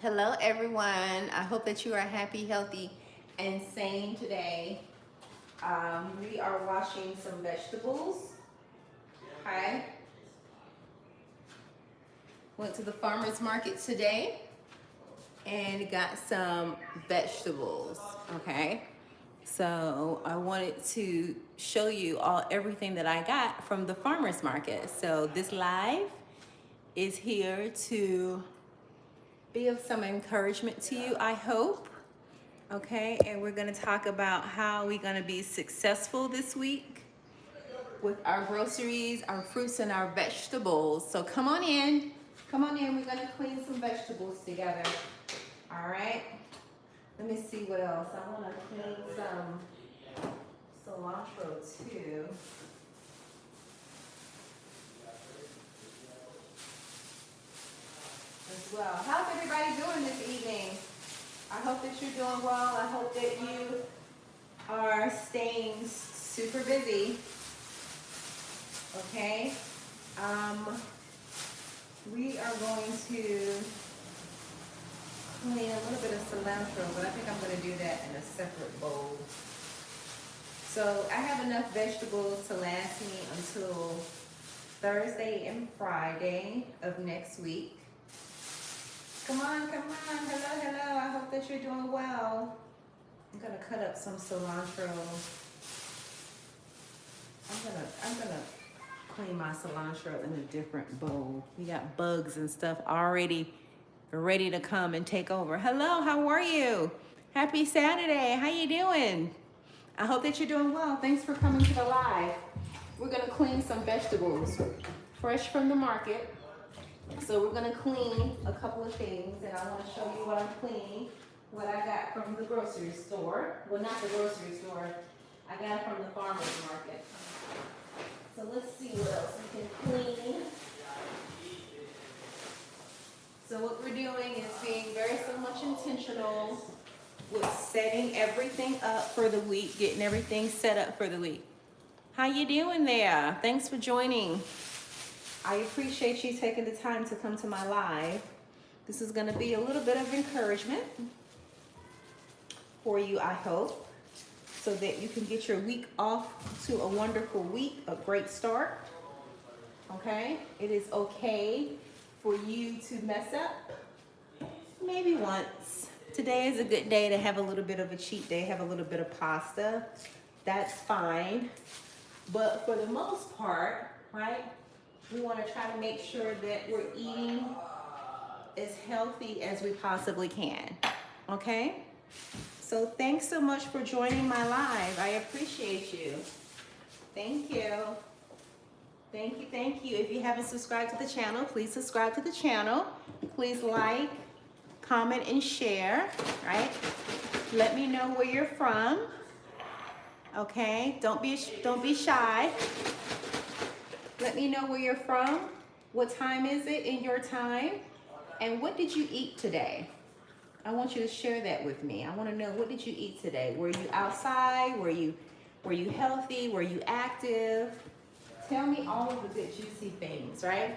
Hello, everyone. I hope that you are happy, healthy, and sane today. We are washing some vegetables. Okay. Went to the farmer's market today and got some vegetables. Okay. So I wanted to show you everything that I got from the farmer's market. So this live is here to be of some encouragement to you, I hope. Okay, and we're going to talk about how we're going to be successful this week with our groceries, our fruits, and our vegetables. So come on in. Come on in. We're going to clean some vegetables together. All right. Let me see what else. I want to clean some cilantro too. As well. How's everybody doing this evening? I hope that you're doing well. I hope that you are staying super busy. Okay. We are going to clean a little bit of cilantro, but I think I'm going to do that in a separate bowl. So I have enough vegetables to last me until Thursday and Friday of next week. Come on, come on. Hello, hello. I hope that you're doing well. I'm gonna cut up some cilantro. I'm gonna clean my cilantro in a different bowl. We got bugs and stuff already ready to come and take over. Hello, how are you? Happy Saturday. How you doing? I hope that you're doing well. Thanks for coming to the live. We're gonna clean some vegetables fresh from the market. So we're gonna clean a couple of things, and I want to show you what I'm cleaning, what I got from the grocery store. Well, not the grocery store. I got it from the farmer's market. So let's see what else we can clean. So what we're doing is being very so much intentional with setting everything up for the week, getting everything set up for the week. How you doing there? Thanks for joining. I appreciate you taking the time to come to my live. This is going to be a little bit of encouragement for you, I hope, so that you can get your week off to a wonderful week, a great start. Okay? It is okay for you to mess up maybe once. Today is a good day to have a little bit of a cheat day, have a little bit of pasta. That's fine. But for the most part, right? We want to try to make sure that we're eating as healthy as we possibly can. Okay? So thanks so much for joining my live. I appreciate you. Thank you. Thank you, thank you. If you haven't subscribed to the channel, please subscribe to the channel. Please like, comment, and share, right? Let me know where you're from. Okay? Don't be shy. Let me know where you're from. What time is it in your time? And what did you eat today? I want you to share that with me. I want to know, what did you eat today? Were you outside? Were you healthy? Were you active? Tell me all of the good juicy things, right?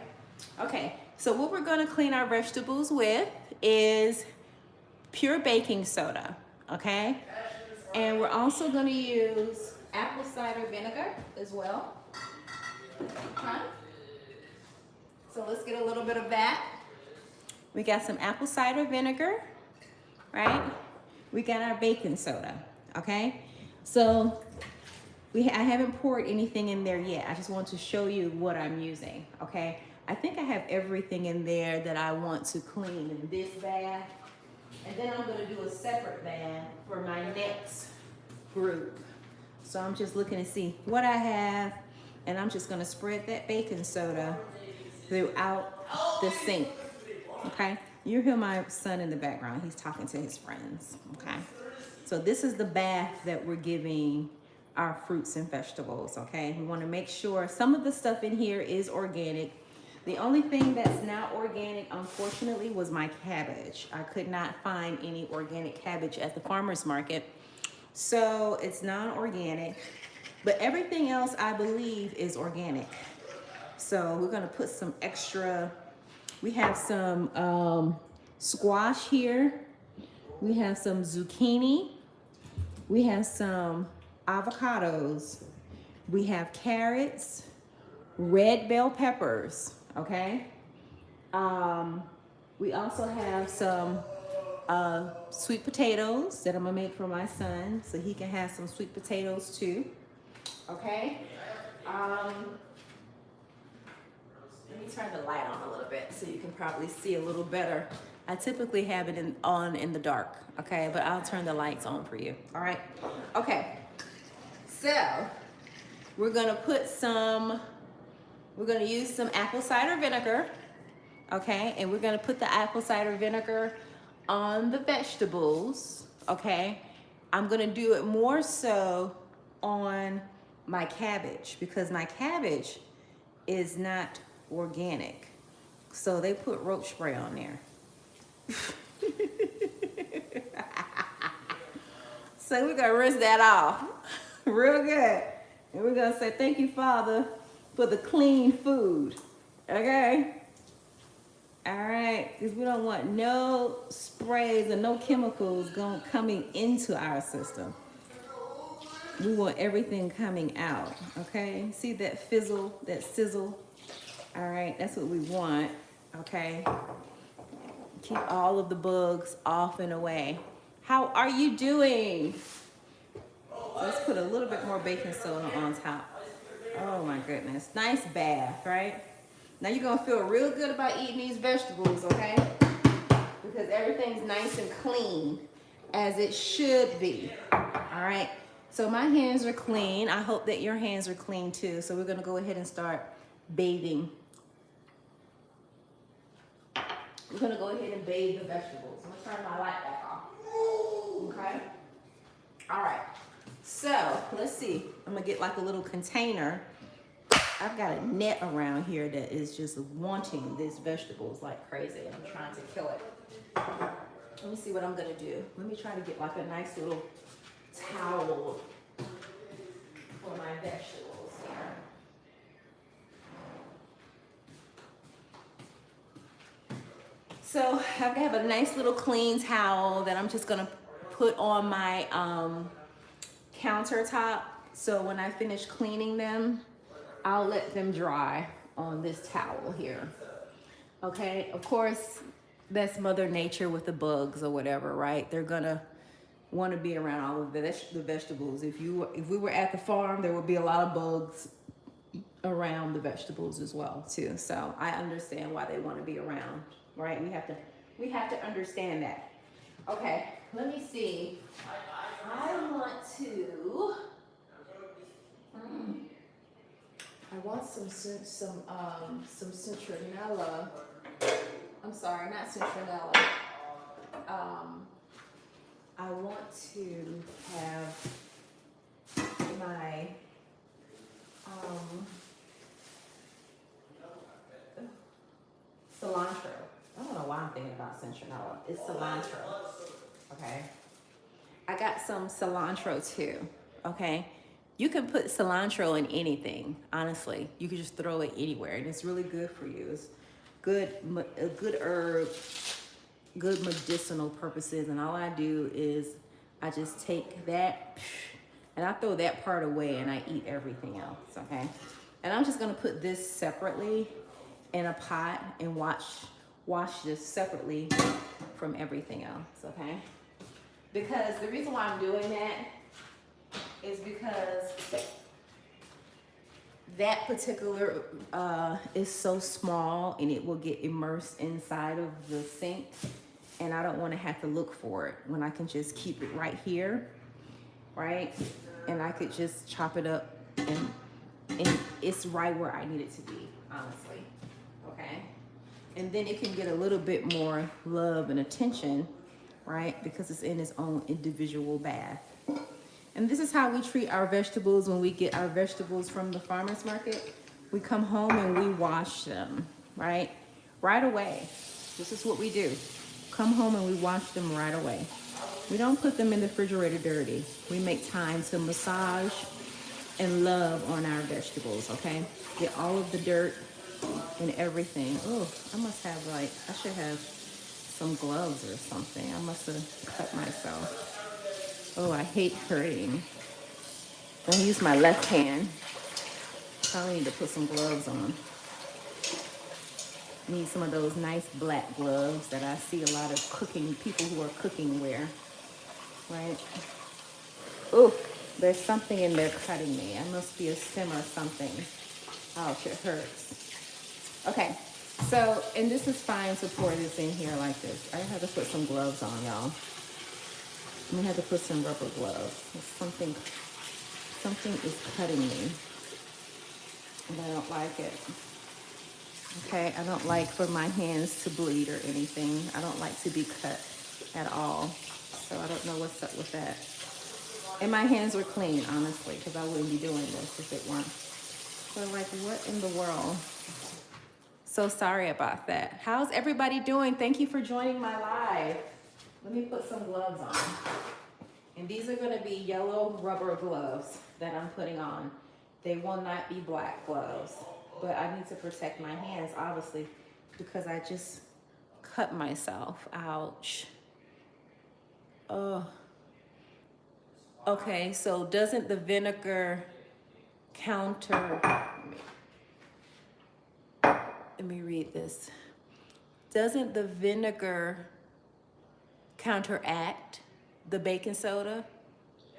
Okay, so what we're going to clean our vegetables with is pure baking soda, okay? And we're also going to use apple cider vinegar as well. Okay. So let's get a little bit of that. We got some apple cider vinegar, right? We got our baking soda, okay? So I haven't poured anything in there yet. I just want to show you what I'm using, okay? I think I have everything in there that I want to clean in this bath. And then I'm going to do a separate bath for my next group. So I'm just looking to see what I have. And I'm just going to spread that baking soda throughout the sink, okay? You hear my son in the background. He's talking to his friends, okay? So this is the bath that we're giving our fruits and vegetables, okay? We want to make sure some of the stuff in here is organic. The only thing that's not organic, unfortunately, was my cabbage. I could not find any organic cabbage at the farmer's market. So it's non-organic. But everything else, I believe, is organic. So we're going to put some extra. We have some squash here. We have some zucchini. We have some avocados. We have carrots, red bell peppers, okay? We also have some sweet potatoes that I'm gonna make for my son so he can have some sweet potatoes too, okay? Let me turn the light on a little bit so you can probably see a little better. I typically have it on in the dark, okay? But I'll turn the lights on for you, all right? Okay, so we're gonna use some apple cider vinegar, okay? And we're gonna put the apple cider vinegar on the vegetables, okay? I'm gonna do it more so on my cabbage because my cabbage is not organic. So they put roach spray on there. So we're gonna rinse that off real good. And we're gonna say, thank you, Father, for the clean food, okay? All right, because we don't want no sprays and no chemicals coming into our system. We want everything coming out, okay? See that fizzle, that sizzle? All right, that's what we want, okay? Keep all of the bugs off and away. How are you doing? Let's put a little bit more baking soda on top. Oh my goodness, nice bath, right? Now you're gonna feel real good about eating these vegetables, okay? Because everything's nice and clean, as it should be, all right? So my hands are clean. I hope that your hands are clean too. So we're gonna go ahead and start bathing. We're gonna go ahead and bathe the vegetables. I'm gonna turn my light back off, okay? All right, so let's see. I'm gonna get like a little container. I've got a net around here that is just wanting these vegetables like crazy, and I'm trying to kill it. Let me see what I'm gonna do. Let me try to get like a nice little towel for my vegetables here. So I have a nice little clean towel that I'm just gonna put on my countertop. So when I finish cleaning them, I'll let them dry on this towel here. Okay, of course, that's Mother Nature with the bugs or whatever, right? They're gonna want to be around all of the vegetables. If we were at the farm, there would be a lot of bugs around the vegetables as well too. So I understand why they want to be around, right? We have to understand that. Okay, let me see. I want some citronella. I'm sorry, not citronella. I want to have my cilantro. I don't know why I'm thinking about citronella. It's cilantro. Okay. I got some cilantro too. Okay. You can put cilantro in anything, honestly. You can just throw it anywhere, and it's really good for you. It's a good herb, good medicinal purposes, and all I do is I just take that and I throw that part away and I eat everything else, okay? And I'm just gonna put this separately in a pot and wash this separately from everything else, okay? Because the reason why I'm doing that is because that particular is so small and it will get immersed inside of the sink, and I don't want to have to look for it when I can just keep it right here, right? And I could just chop it up and it's right where I need it to be, honestly, okay? And then it can get a little bit more love and attention, right? Because it's in its own individual bath. And this is how we treat our vegetables when we get our vegetables from the farmer's market. We come home and we wash them, right? Right away. This is what we do. Come home and we wash them right away. We don't put them in the refrigerator dirty. We make time to massage and love on our vegetables, okay? Get all of the dirt and everything. Oh, I should have some gloves or something. I must have cut myself. Oh, I hate hurting. I use my left hand. Probably need to put some gloves on. Need some of those nice black gloves that I see a lot of people who are cooking wear, right? Oh, there's something in there cutting me. I must be a stem or something. Ouch, it hurts. Okay, so, and this is fine to pour this in here like this. I have to put some gloves on, y'all. I'm gonna have to put some rubber gloves. Something is cutting me, and I don't like it. Okay, I don't like for my hands to bleed or anything. I don't like to be cut at all. So I don't know what's up with that. And my hands were clean, honestly, because I wouldn't be doing this if it weren't. So like, what in the world? So sorry about that. How's everybody doing? Thank you for joining my live. Let me put some gloves on. And these are gonna be yellow rubber gloves that I'm putting on. They will not be black gloves, but I need to protect my hands, obviously, because I just cut myself. Ouch. Oh. Okay, so doesn't the vinegar counter, let me read this. Doesn't the vinegar counteract the baking soda?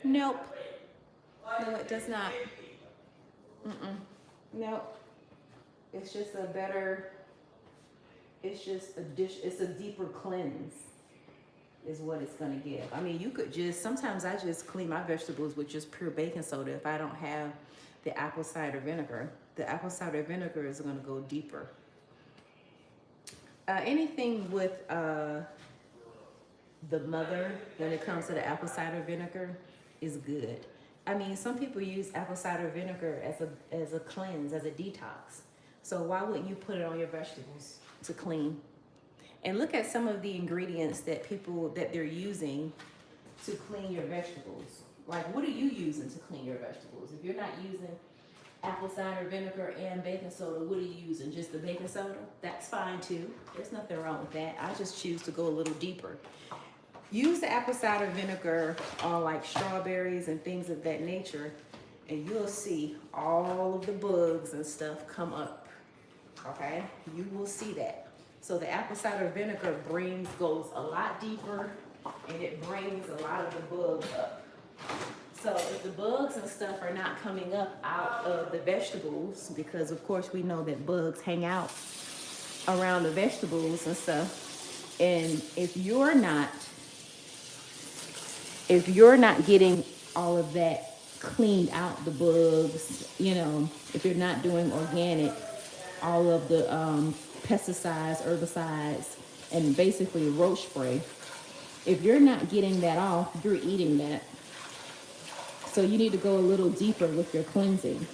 Nope. No, it does not. Nope. It's just a better, it's just a dish, it's a deeper cleanse is what it's gonna give. I mean, you could just, sometimes I just clean my vegetables with just pure baking soda if I don't have the apple cider vinegar. The apple cider vinegar is gonna go deeper. Anything with the mother, when it comes to the apple cider vinegar, is good. I mean, some people use apple cider vinegar as a cleanse, as a detox. So why wouldn't you put it on your vegetables to clean? And look at some of the ingredients that they're using to clean your vegetables. Like, what are you using to clean your vegetables? If you're not using apple cider vinegar and baking soda, what are you using? Just the baking soda? That's fine too. There's nothing wrong with that. I just choose to go a little deeper. Use the apple cider vinegar on like strawberries and things of that nature, and you'll see all of the bugs and stuff come up. Okay? You will see that. So the apple cider vinegar goes a lot deeper, and it brings a lot of the bugs up. So if the bugs and stuff are not coming up out of the vegetables, because of course we know that bugs hang out around the vegetables and stuff, and if you're not getting all of that cleaned out, the bugs, you know, if you're not doing organic, all of the pesticides, herbicides, and basically roach spray, if you're not getting that off, you're eating that. So you need to go a little deeper with your cleansing.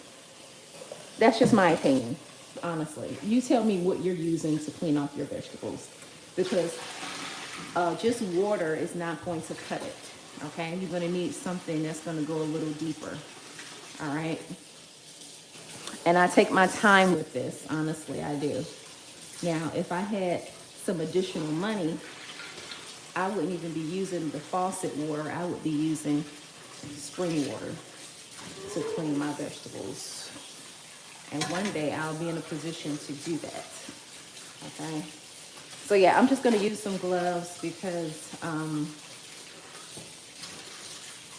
That's just my opinion, honestly. You tell me what you're using to clean off your vegetables, because just water is not going to cut it, okay? You're gonna need something that's gonna go a little deeper, all right? And I take my time with this, honestly, I do. Now, if I had some additional money, I wouldn't even be using the faucet water. I would be using spring water to clean my vegetables. And one day I'll be in a position to do that, okay? So yeah, I'm just gonna use some gloves because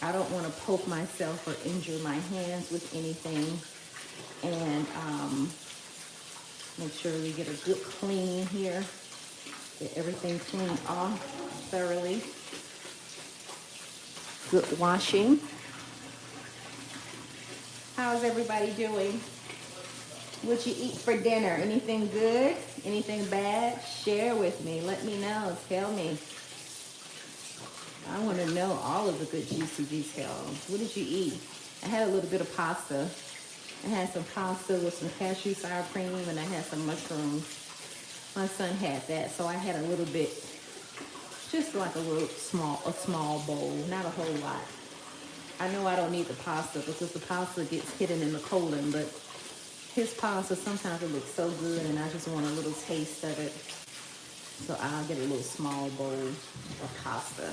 I don't wanna poke myself or injure my hands with anything. And make sure we get a good clean here. Get everything cleaned off thoroughly. Good washing. How's everybody doing? What'd you eat for dinner? Anything good? Anything bad? Share with me. Let me know. Tell me. I want to know all of the good juicy details. What did you eat? I had a little bit of pasta. I had some pasta with some cashew sour cream, and I had some mushrooms. My son had that, so I had a little bit, just like a small bowl, not a whole lot. I know I don't need the pasta because the pasta gets hidden in the colon, but his pasta, sometimes it looks so good, and I just want a little taste of it. So I'll get a little small bowl of pasta.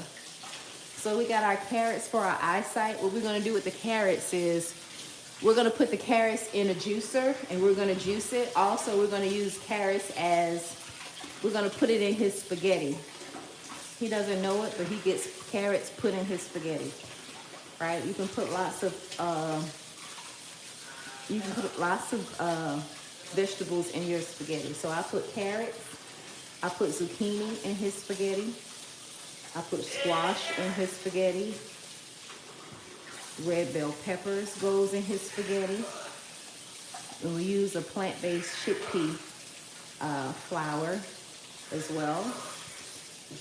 So we got our carrots for our eyesight. What we're gonna do with the carrots is we're gonna put the carrots in a juicer and we're gonna juice it. Also, we're gonna use carrots as, we're gonna put it in his spaghetti. He doesn't know it, but he gets carrots put in his spaghetti, right? You can put lots of, vegetables in your spaghetti. So I put carrots, I put zucchini in his spaghetti, I put squash in his spaghetti, red bell peppers goes in his spaghetti, and we use a plant-based chickpea flour as well,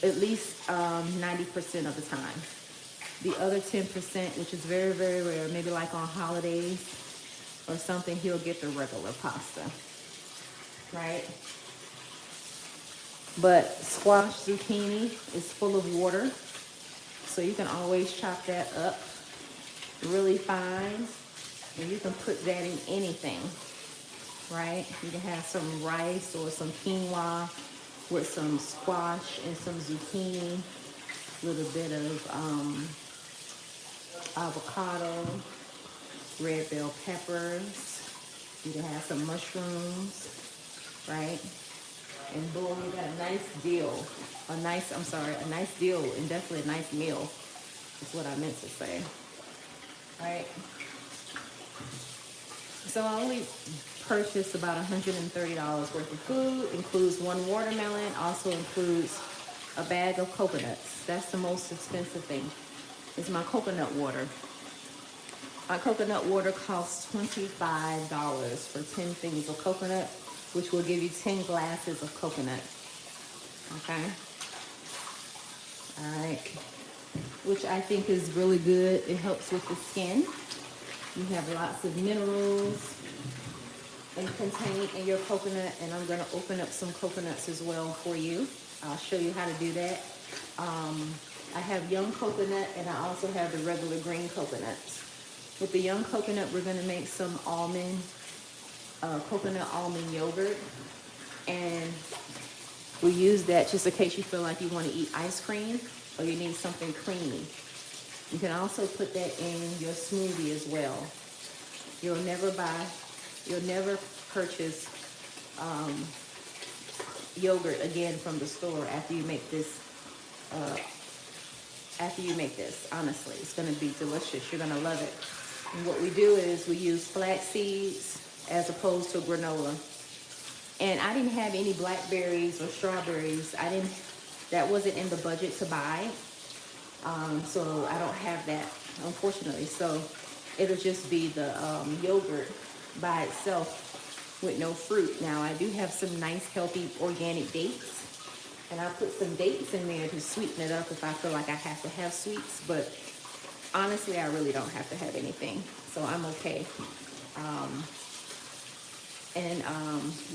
at least 90% of the time. The other 10%, which is very, very rare, maybe like on holidays or something, he'll get the regular pasta, right? But squash zucchini is full of water, so you can always chop that up really fine, and you can put that in anything, right? You can have some rice or some quinoa with some squash and some zucchini, a little bit of avocado, red bell peppers. You can have some mushrooms, right? And boom, you got a nice deal. A nice deal and definitely a nice meal is what I meant to say, right? So I only purchased about $130 worth of food. Includes one watermelon, also includes a bag of coconuts. That's the most expensive thing, is my coconut water. My coconut water costs $25 for 10 things of coconut, which will give you 10 glasses of coconut. Okay? All right. Which I think is really good. It helps with the skin. You have lots of minerals contained in your coconut, and I'm going to open up some coconuts as well for you. I'll show you how to do that. I have young coconut, and I also have the regular green coconuts. With the young coconut, we're going to make some coconut almond yogurt, and we use that just in case you feel like you want to eat ice cream or you need something creamy. You can also put that in your smoothie as well. You'll never purchase yogurt again from the store after you make this. Honestly, it's going to be delicious. You're going to love it. And what we do is we use flax seeds as opposed to granola. And I didn't have any blackberries or strawberries. That wasn't in the budget to buy. So I don't have that, unfortunately. So it'll just be the yogurt by itself with no fruit. Now I do have some nice healthy organic dates, and I put some dates in there to sweeten it up if I feel like I have to have sweets, but honestly I really don't have to have anything, so I'm okay.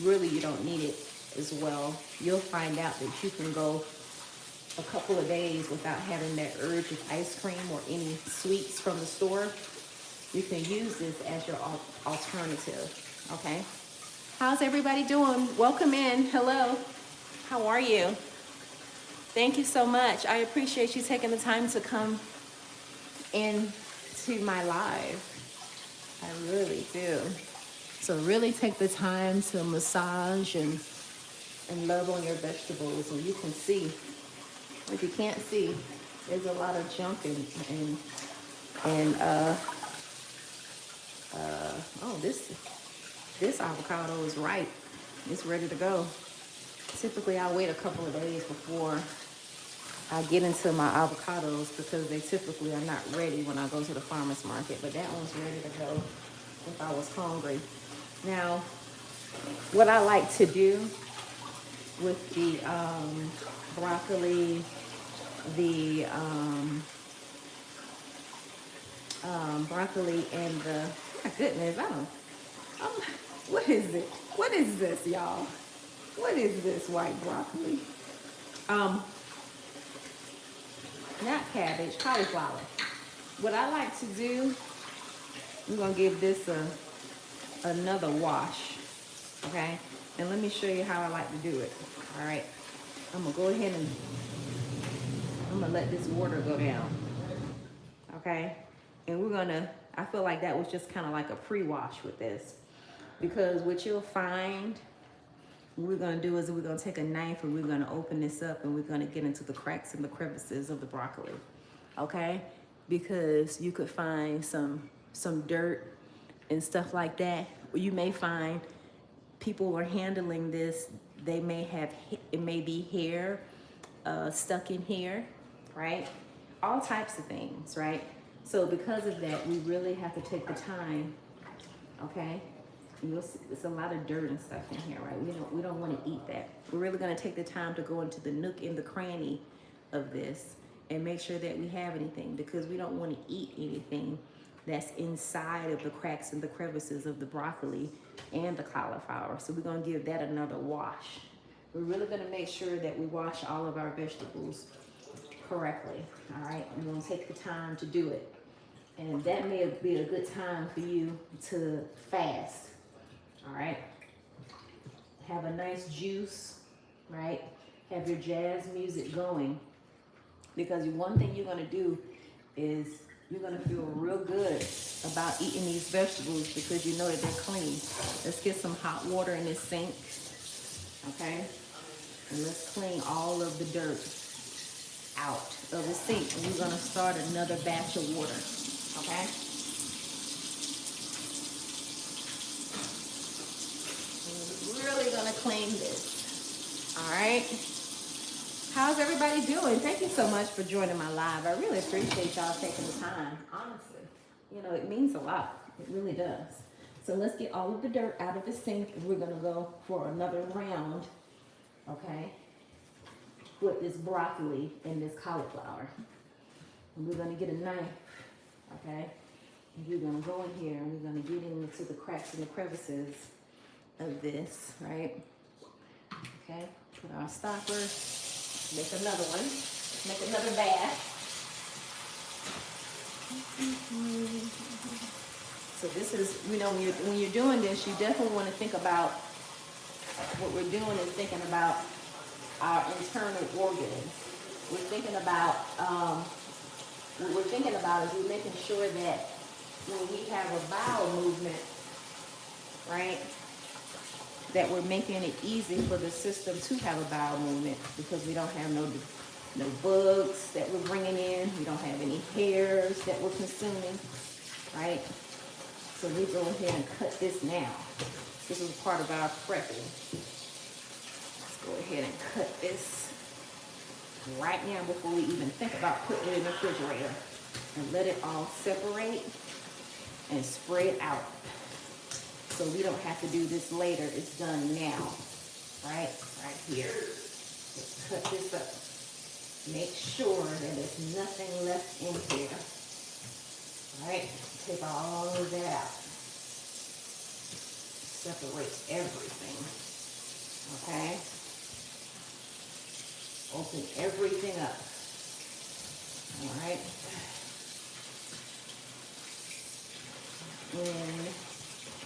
Really you don't need it as well. You'll find out that you can go a couple of days without having that urge of ice cream or any sweets from the store. You can use this as your alternative, okay? How's everybody doing? Welcome in. Hello. How are you? Thank you so much. I appreciate you taking the time to come in to my live. I really do. So really take the time to massage and love on your vegetables. And you can see, if you can't see, there's a lot of junk this avocado is ripe. It's ready to go. Typically, I wait a couple of days before I get into my avocados because they typically are not ready when I go to the farmer's market. But that one's ready to go if I was hungry. Now, what I like to do with the broccoli, broccoli and the, my goodness, what is it? What is this, y'all? What is this white broccoli? Not cabbage, cauliflower. What I like to do, I'm gonna give this another wash, okay? And let me show you how I like to do it, all right? I'm gonna go ahead and I'm gonna let this water go down. Okay? And we're gonna, I feel like that was just kind of like a pre-wash with this. Because what you'll find, what we're gonna do is we're gonna take a knife and we're gonna open this up and we're gonna get into the cracks and the crevices of the broccoli. Okay? Because you could find some dirt and stuff like that. You may find people are handling this, they may have, it may be hair stuck in here, right? All types of things, right? So because of that, we really have to take the time, okay? You'll see, there's a lot of dirt and stuff in here, right? We don't want to eat that. We're really going to take the time to go into the nook and the cranny of this and make sure that we have anything, because we don't want to eat anything that's inside of the cracks and the crevices of the broccoli and the cauliflower. So we're going to give that another wash. We're really going to make sure that we wash all of our vegetables correctly, all right? We're going to take the time to do it. And that may be a good time for you to fast, all right? Have a nice juice, right? Have your jazz music going. Because one thing you're going to do is you're going to feel real good about eating these vegetables because you know that they're clean. Let's get some hot water in this sink, okay? And let's clean all of the dirt out of the sink. And we're going to start another batch of water, okay? And we're really going to clean this, all right? How's everybody doing? Thank you so much for joining my live. I really appreciate y'all taking the time, honestly. You know, it means a lot. It really does. So let's get all of the dirt out of the sink and we're gonna go for another round, okay, with this broccoli and this cauliflower. And we're gonna get a knife, okay? And we're gonna go in here and we're gonna get into the cracks and the crevices of this, right? Okay, put our stopper. Make another one. Make another bath. So this is, you know, when you're doing this, you definitely want to think about what we're doing is thinking about our internal organs. We're thinking about, what we're thinking about is we're making sure that when we have a bowel movement, right, that we're making it easy for the system to have a bowel movement because we don't have no bugs that we're bringing in. We don't have any hairs that we're consuming, right? So we go ahead and cut this now. This is part of our prepping. Let's go ahead and cut this right now before we even think about putting it in the refrigerator and let it all separate and spread out. So we don't have to do this later. It's done now, right? Right here. Let's cut this up. Make sure that there's nothing left in here. All right? Take all of that out. Separate everything. Okay? Open everything up. All right? And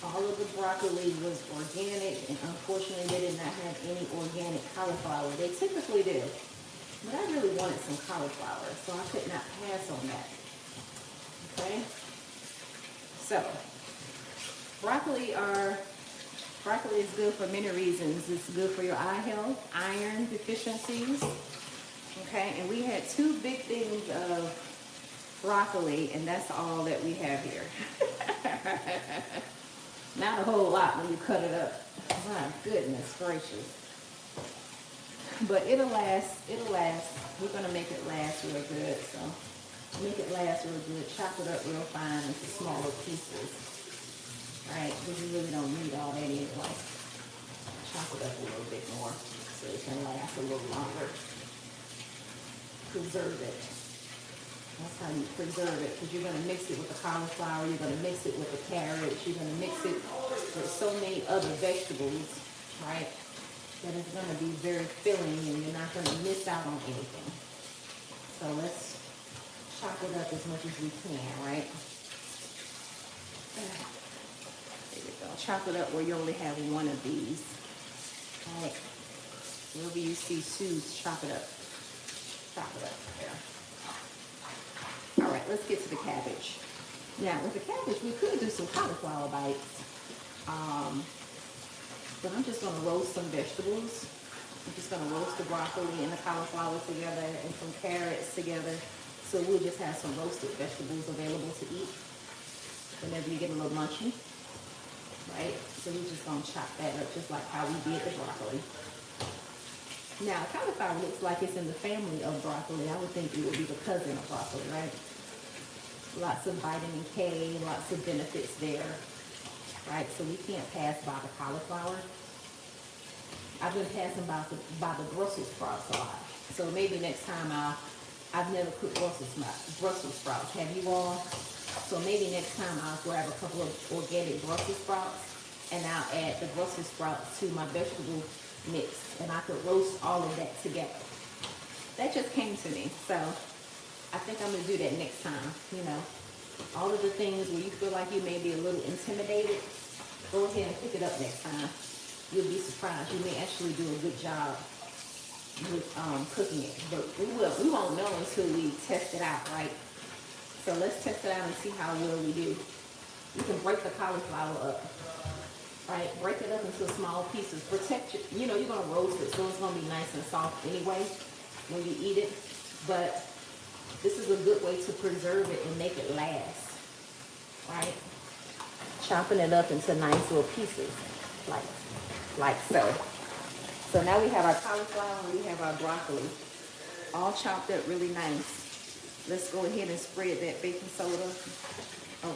all of the broccoli was organic, and unfortunately they did not have any organic cauliflower. They typically do, but I really wanted some cauliflower, so I could not pass on that. Okay? So, broccoli is good for many reasons. It's good for your eye health, iron deficiencies. Okay, and we had two big things of broccoli, and that's all that we have here. Not a whole lot when you cut it up. My goodness gracious. But it'll last. We're gonna make it last real good. So make it last real good. Chop it up real fine into smaller pieces. Right? Because you really don't need all that anyway. Chop it up a little bit more so it can last a little longer. Preserve it. That's how you preserve it, because you're going to mix it with the cauliflower, you're going to mix it with the carrots, you're going to mix it with so many other vegetables, right, that it's going to be very filling and you're not going to miss out on anything. So let's chop it up as much as we can, right? There we go. Chop it up where you only have one of these, right? Wherever you see Sue, chop it up. Chop it up there. All right, let's get to the cabbage. Now, with the cabbage, we could do some cauliflower bites. But I'm just gonna roast some vegetables. I'm just gonna roast the broccoli and the cauliflower together and some carrots together. So we'll just have some roasted vegetables available to eat whenever you get a little munchy, right? So we're just gonna chop that up just like how we did the broccoli. Now, cauliflower looks like it's in the family of broccoli. I would think it would be the cousin of broccoli, right? Lots of vitamin K, lots of benefits there, right? So we can't pass by the cauliflower. I've been passing by the Brussels sprouts a lot. So maybe next time I've never cooked Brussels sprouts. Have you all? So maybe next time I'll grab a couple of organic Brussels sprouts and I'll add the Brussels sprouts to my vegetable mix and I could roast all of that together. That just came to me. So I think I'm gonna do that next time. You know, all of the things where you feel like you may be a little intimidated, go ahead and pick it up next time. You'll be surprised. You may actually do a good job with cooking it. But we won't know until we test it out, right? So let's test it out and see how well we do. You can break the cauliflower up, right? Break it up into small pieces. Protect it. You know, you're gonna roast it, so it's gonna be nice and soft anyway when you eat it. But this is a good way to preserve it and make it last, right? Chopping it up into nice little pieces, like so. So now we have our cauliflower and we have our broccoli, all chopped up really nice. Let's go ahead and spread that baking soda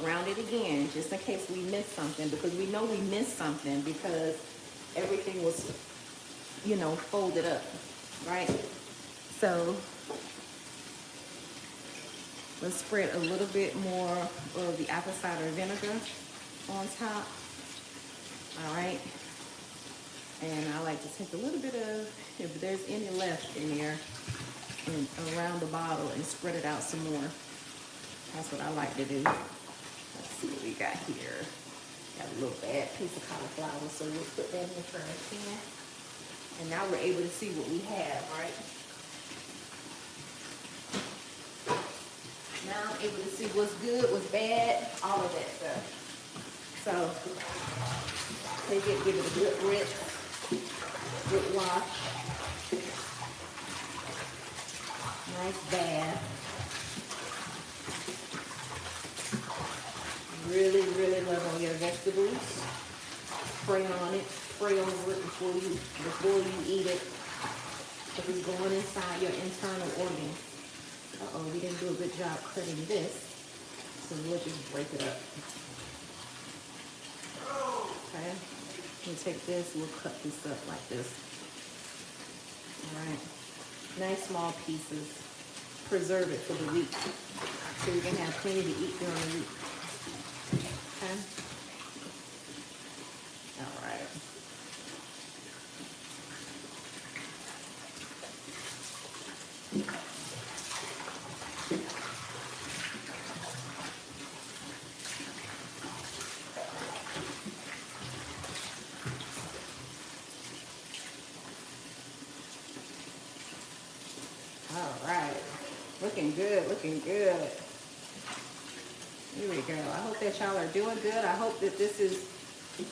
around it again, just in case we missed something, because we know we missed something because everything was, you know, folded up, right? So let's spread a little bit more of the apple cider vinegar on top. All right. And I like to take a little bit of, if there's any left in there, and around the bottle and spread it out some more. That's what I like to do. Let's see what we got here. Got a little bad piece of cauliflower, so we'll put that in the trash can. And now we're able to see what we have, right? Now I'm able to see what's good, what's bad, all of that stuff. So take it, give it a good rinse, good wash, nice bath. Really, really love on your vegetables. Spray on it, spray over it before you eat it, because it's going inside your internal organs. Uh-oh, we didn't do a good job cutting this, so we'll just break it up. Okay, we'll take this, we'll cut this up like this. All right, nice small pieces. Preserve it for the week, so you can have plenty to eat during the week. Okay, all right. All right, looking good, looking good. Here we go. I hope that y'all are doing good. I hope that this is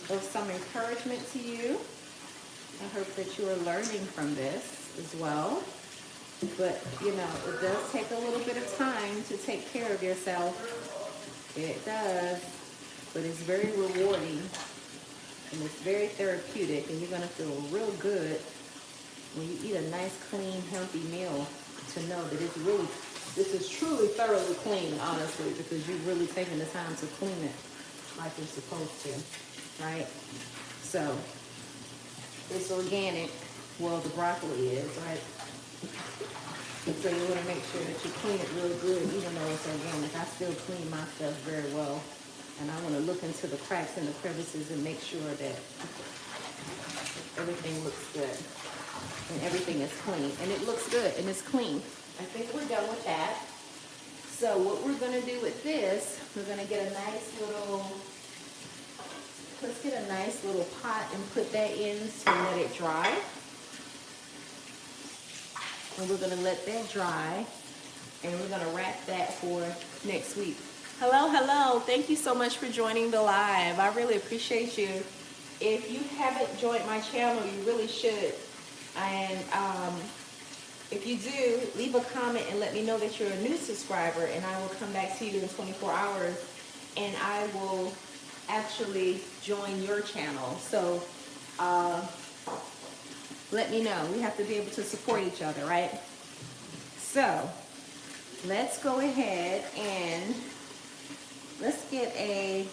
of some encouragement to you. I hope that you are learning from this as well. But, you know, it does take a little bit of time to take care of yourself. It does. But it's very rewarding and it's very therapeutic, and you're going to feel real good when you eat a nice, clean, healthy meal, to know that it's really, this is truly thoroughly clean, honestly, because you've really taken the time to clean it like you're supposed to, right? So it's organic. Well, the broccoli is, right? So you want to make sure that you clean it real good, even though it's organic. I still clean my stuff very well, and I want to look into the cracks and the crevices and make sure that everything looks good and everything is clean, and it looks good and it's clean. I think we're done with that. So what we're going to do with this, we're going to get a nice little, let's get a nice little pot and put that in to let it dry. And we're gonna let that dry, and we're gonna wrap that for next week. Hello, hello. Thank you so much for joining the live. I really appreciate you. If you haven't joined my channel, you really should. And if you do, leave a comment and let me know that you're a new subscriber, and I will come back to you in 24 hours and I will actually join your channel. So let me know. We have to be able to support each other, right? So let's go ahead and let's get a,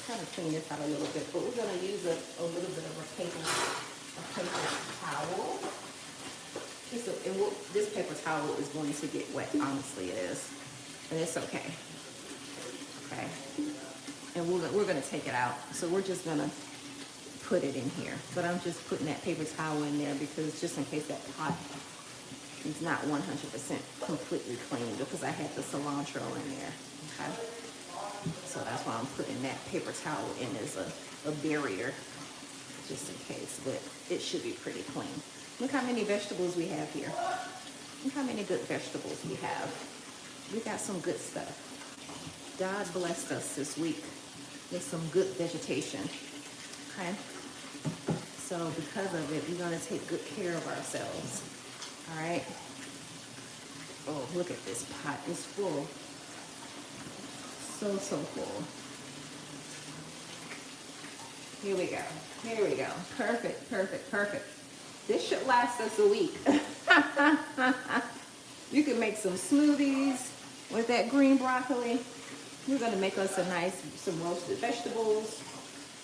kind of clean this out a little bit, but we're going to use a little bit of a paper towel. This paper towel is going to get wet, honestly it is. And it's okay. Okay. And we're going to take it out. So we're just going to put it in here. But I'm just putting that paper towel in there because just in case that pot is not 100% completely clean, because I had the cilantro in there. Okay. So that's why I'm putting that paper towel in as a barrier, just in case, but it should be pretty clean. Look how many vegetables we have here. Look how many good vegetables we have. We got some good stuff. God blessed us this week with some good vegetation, okay? So because of it, we're gonna take good care of ourselves, all right? Oh, look at this pot, it's full. So full. Here we go. Here we go. Perfect, perfect, perfect. This should last us a week. You can make some smoothies with that green broccoli. We're gonna make us some roasted vegetables,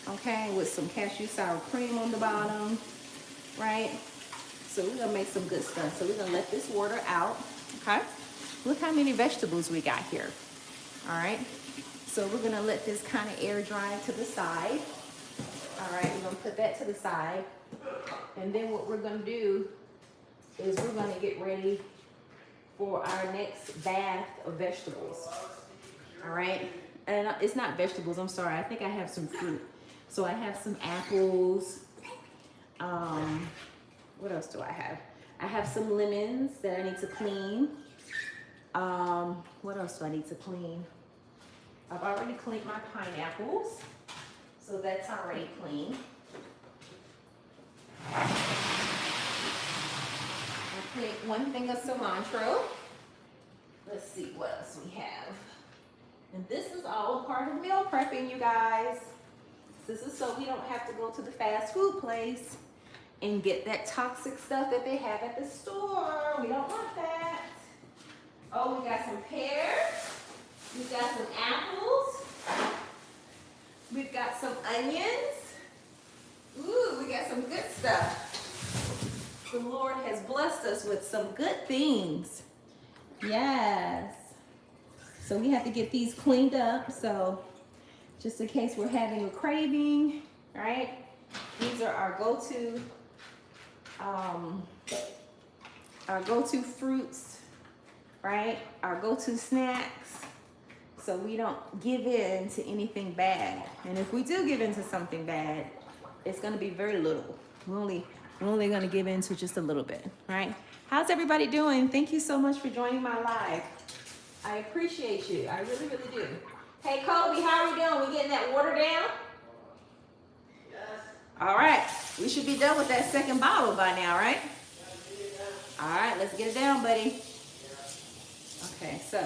okay, with some cashew sour cream on the bottom, right? So we're gonna make some good stuff. So we're gonna let this water out, okay? Look how many vegetables we got here, all right? So we're gonna let this kind of air dry to the side. All right, we're gonna put that to the side. And then what we're gonna do is we're gonna get ready for our next bath of vegetables. All right, and it's not vegetables, I'm sorry. I think I have some fruit. So I have some apples. What else do I have? I have some lemons that I need to clean. What else do I need to clean? I've already cleaned my pineapples, so that's already clean. I cleaned one thing of cilantro. Let's see what else we have. And this is all a part of meal prepping, you guys. This is so we don't have to go to the fast food place and get that toxic stuff that they have at the store. We don't want that. Oh, we got some pears. We've got some apples. We've got some onions. Ooh, we got some good stuff. The Lord has blessed us with some good things. Yes. So we have to get these cleaned up. So just in case we're having a craving, right? These are our go-to fruits, right? Our go-to snacks. So we don't give in to anything bad. And if we do give in to something bad, it's gonna be very little. We're only gonna give in to just a little bit, right? How's everybody doing? Thank you so much for joining my live. I appreciate you, I really, really do. Hey Kobe, how are we doing? We getting that water down? Yes. All right, we should be done with that second bottle by now, right? All right, let's get it down, buddy. Okay, so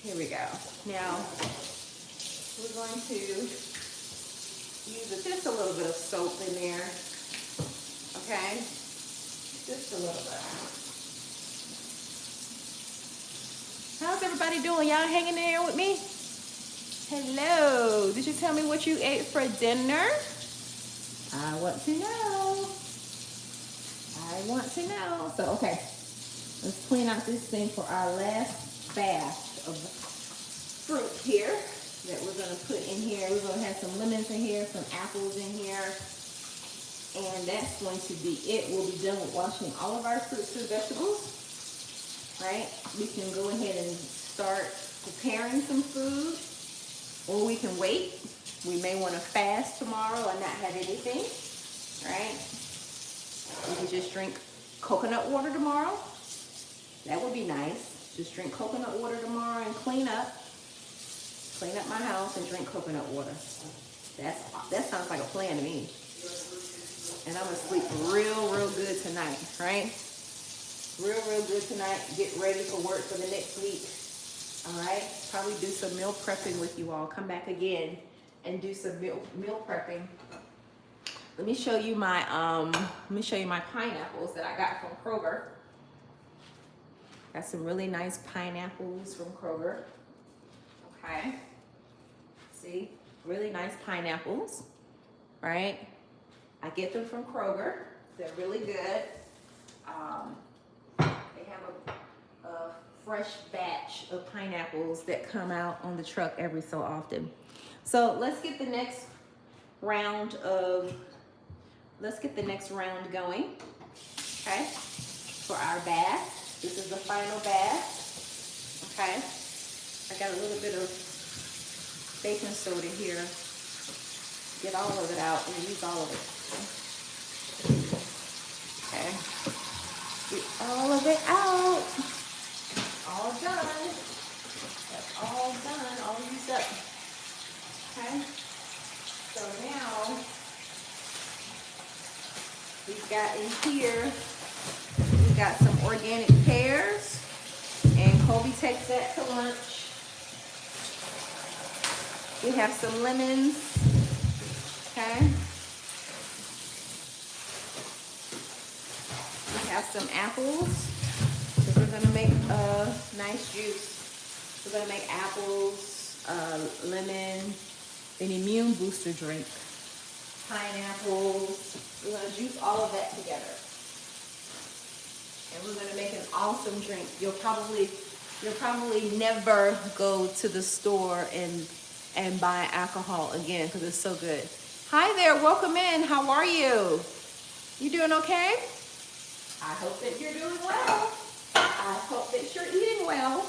here we go. Now, we're going to use just a little bit of soap in there, okay? Just a little bit. How's everybody doing? Y'all hanging in there with me? Hello. Did you tell me what you ate for dinner? I want to know. I want to know. So, okay. Let's clean out this thing for our last batch of fruit here that we're going to put in here. We're going to have some lemons in here, some apples in here. And that's going to be it. We'll be done with washing all of our fruits and vegetables. Right? We can go ahead and start preparing some food, or we can wait. We may want to fast tomorrow and not have anything, right? and just drink coconut water tomorrow. That would be nice. Just drink coconut water tomorrow and clean up my house and drink coconut water. That sounds like a plan to me. And I'm gonna sleep real good tonight, right? Real good tonight. Get ready for work for the next week. All right. Probably do some meal prepping with you all. Come back again and do some meal prepping. Let me show you my pineapples that I got from Kroger. Got some really nice pineapples from Kroger. Okay. See, really nice pineapples, right? I get them from Kroger. They're really good. They have a fresh batch of pineapples that come out on the truck every so often. So let's get the next round going, okay, for our bath. This is the final bath, okay. I got a little bit of baking soda here. Get all of it out and use all of it. Okay. Get all of it out. All done. That's all done. All used up. Okay. So now we've got in here, we've got some organic pears, and Kobe takes that to lunch. We have some lemons, okay? We have some apples, because we're gonna make a nice juice. We're gonna make apples, lemon, an immune booster drink, pineapples. We're gonna juice all of that together. And we're gonna make an awesome drink. You'll probably never go to the store and buy alcohol again because it's so good. Hi there, welcome in. How are you? You doing okay? I hope that you're doing well. I hope that you're eating well.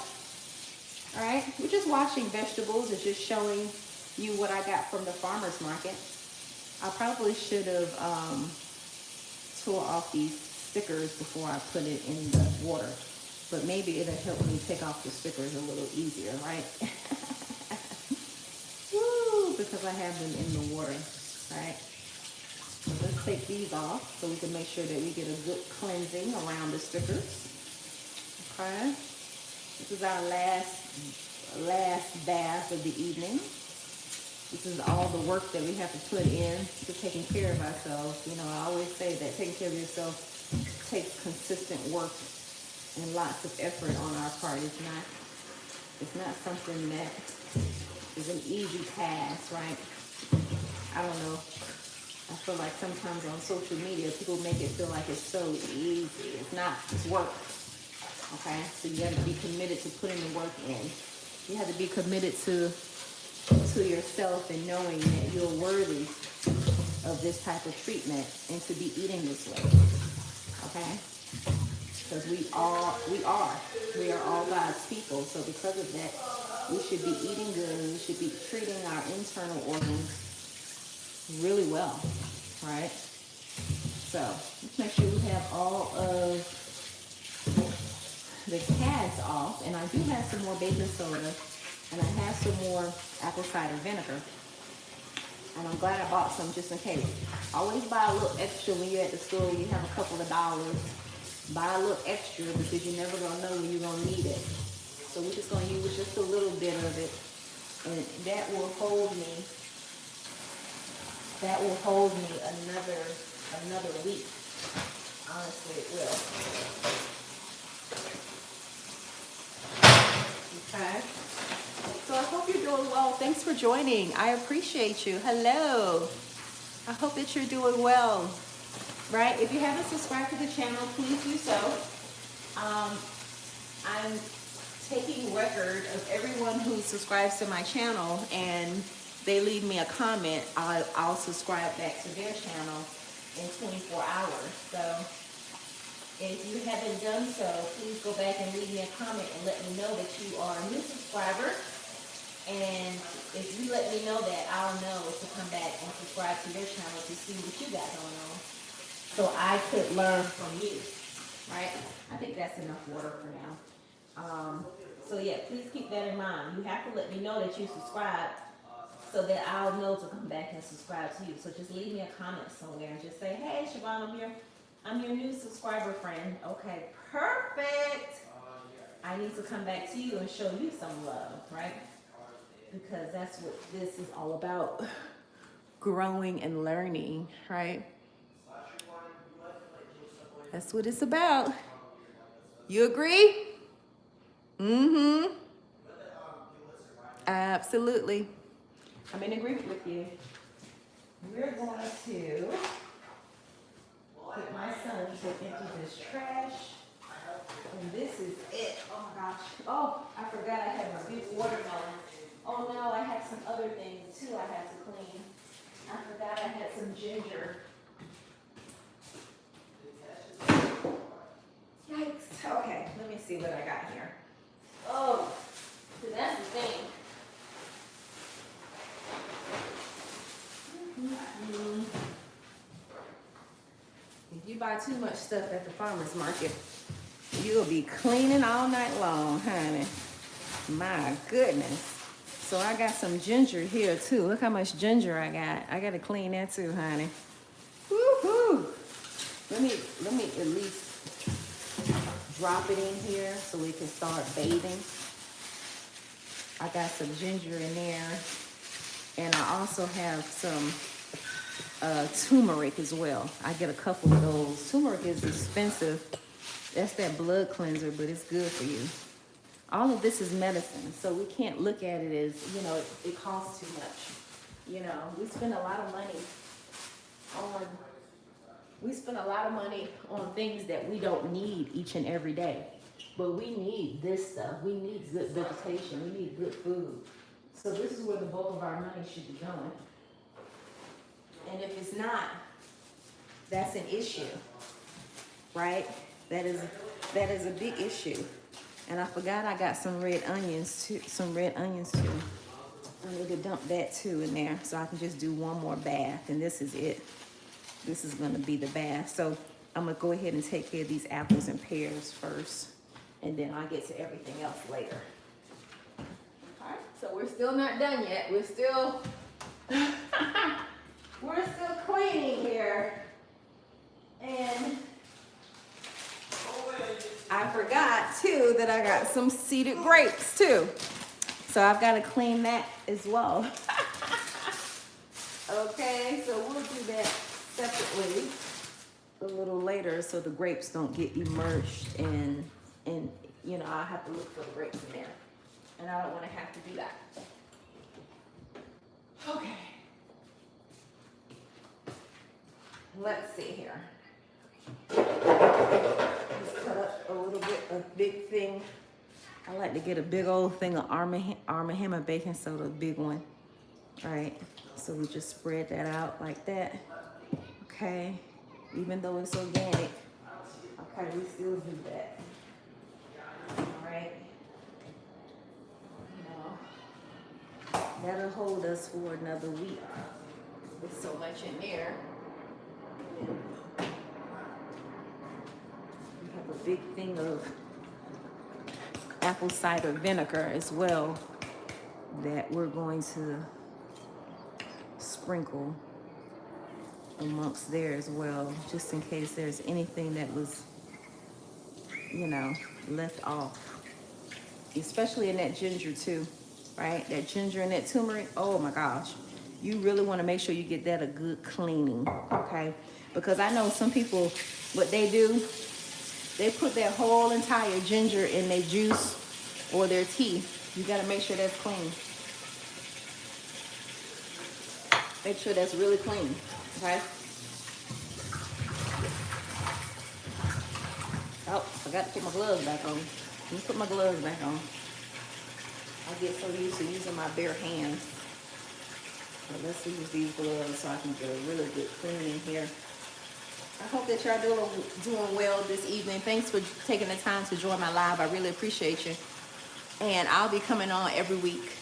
All right, we're just washing vegetables and just showing you what I got from the farmer's market. I probably should have tore off these stickers before I put it in the water, but maybe it'll help me take off the stickers a little easier, right? Woo, because I have them in the water, right? So let's take these off so we can make sure that we get a good cleansing around the stickers. Okay, this is our last bath of the evening. This is all the work that we have to put in to taking care of ourselves. You know, I always say that taking care of yourself takes consistent work and lots of effort on our part. It's not something that is an easy task, right? I don't know. I feel like sometimes on social media, people make it feel like it's so easy. It's not. It's work. Okay? So you have to be committed to putting the work in. You have to be committed to yourself and knowing that you're worthy of this type of treatment and to be eating this way. Okay? Because we are all God's people. So because of that, we should be eating good and we should be treating our internal organs really well, right? So let's make sure we have all of the cads off. And I do have some more baking soda and I have some more apple cider vinegar. And I'm glad I bought some just in case. Always buy a little extra when you're at the store. You have a couple of dollars. Buy a little extra because you're never gonna know when you're gonna need it. So we're just gonna use just a little bit of it, and that will hold me. That will hold me another week. Honestly, it will. Okay. So I hope you're doing well. Thanks for joining. I appreciate you. Hello. I hope that you're doing well. Right? If you haven't subscribed to the channel, please do so. I'm taking record of everyone who subscribes to my channel and they leave me a comment. I'll subscribe back to their channel in 24 hours. So if you haven't done so, please go back and leave me a comment and let me know that you are a new subscriber. And if you let me know that, I'll know to come back and subscribe to their channel to see what you got going on. so I could learn from you, right? I think that's enough water for now. So yeah, please keep that in mind. You have to let me know that you subscribe so that I'll know to come back and subscribe to you. So just leave me a comment somewhere and just say, hey, Schvonne, I'm your new subscriber friend. Okay, perfect. I need to come back to you and show you some love, right? Because that's what this is all about. Growing and learning, right? That's what it's about. You agree? Mm-hmm. Absolutely. I'm in agreement with you. We're going to put my son to empty this trash. And this is it. Oh my gosh. Oh, I forgot I had my big watermelon. Oh no, I had some other things too I had to clean. I forgot I had some ginger. Yikes. Okay, let me see what I got here. Oh, so that's the thing. If you buy too much stuff at the farmer's market, you'll be cleaning all night long, honey. My goodness. So I got some ginger here too. Look how much ginger I got. I got to clean that too, honey. Woo-hoo. Let me at least drop it in here so we can start bathing. I got some ginger in there. And I also have some turmeric as well. I get a couple of those. Turmeric is expensive. That's that blood cleanser, but it's good for you. All of this is medicine, so we can't look at it as, it costs too much. We spend a lot of money on things that we don't need each and every day. But we need this stuff. We need good vegetation. We need good food. So this is where the bulk of our money should be going. And if it's not, that's an issue, right? That is a big issue. And I forgot I got some red onions too. I need to dump that too in there so I can just do one more bath. And this is it. This is going to be the bath. So I'm going to go ahead and take care of these apples and pears first. And then I'll get to everything else later. All right, so we're still not done yet. We're still cleaning here. And I forgot too that I got some seeded grapes too. So I've got to clean that as well. Okay, so we'll do that separately a little later so the grapes don't get immersed and I'll have to look for the grapes in there. And I don't want to have to do that. Okay. Let's see here. Just cut up a little bit of big thing. I like to get a big old thing of Arm & Hammer baking soda, a big one. All right, so we just spread that out like that. Okay, even though it's organic, okay, we still do that. All right. That'll hold us for another week. There's so much in there. We have a big thing of apple cider vinegar as well that we're going to sprinkle amongst there as well, just in case there's anything that was, left off. Especially in that ginger too, right? That ginger and that turmeric, oh my gosh. You really want to make sure you get that a good cleaning, okay? Because I know some people, what they do, they put that whole entire ginger in their juice or their tea. You got to make sure that's clean. Make sure that's really clean, okay? Oh, I forgot to put my gloves back on. Let me put my gloves back on. I get so used to using my bare hands. But let's use these gloves so I can get a really good cleaning here. I hope that y'all doing well this evening. Thanks for taking the time to join my live. I really appreciate you. And I'll be coming on every week,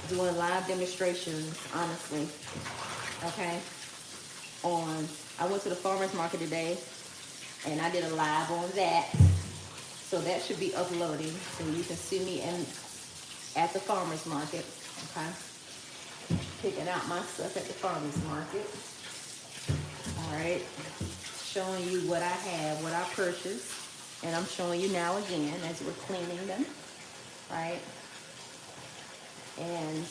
doing live demonstrations, honestly. Okay? I went to the farmer's market today, and I did a live on that. So that should be uploading, so you can see me at the farmer's market, okay? Picking out my stuff at the farmer's market. All right, showing you what I have, what I purchased, and I'm showing you now again as we're cleaning them, right? And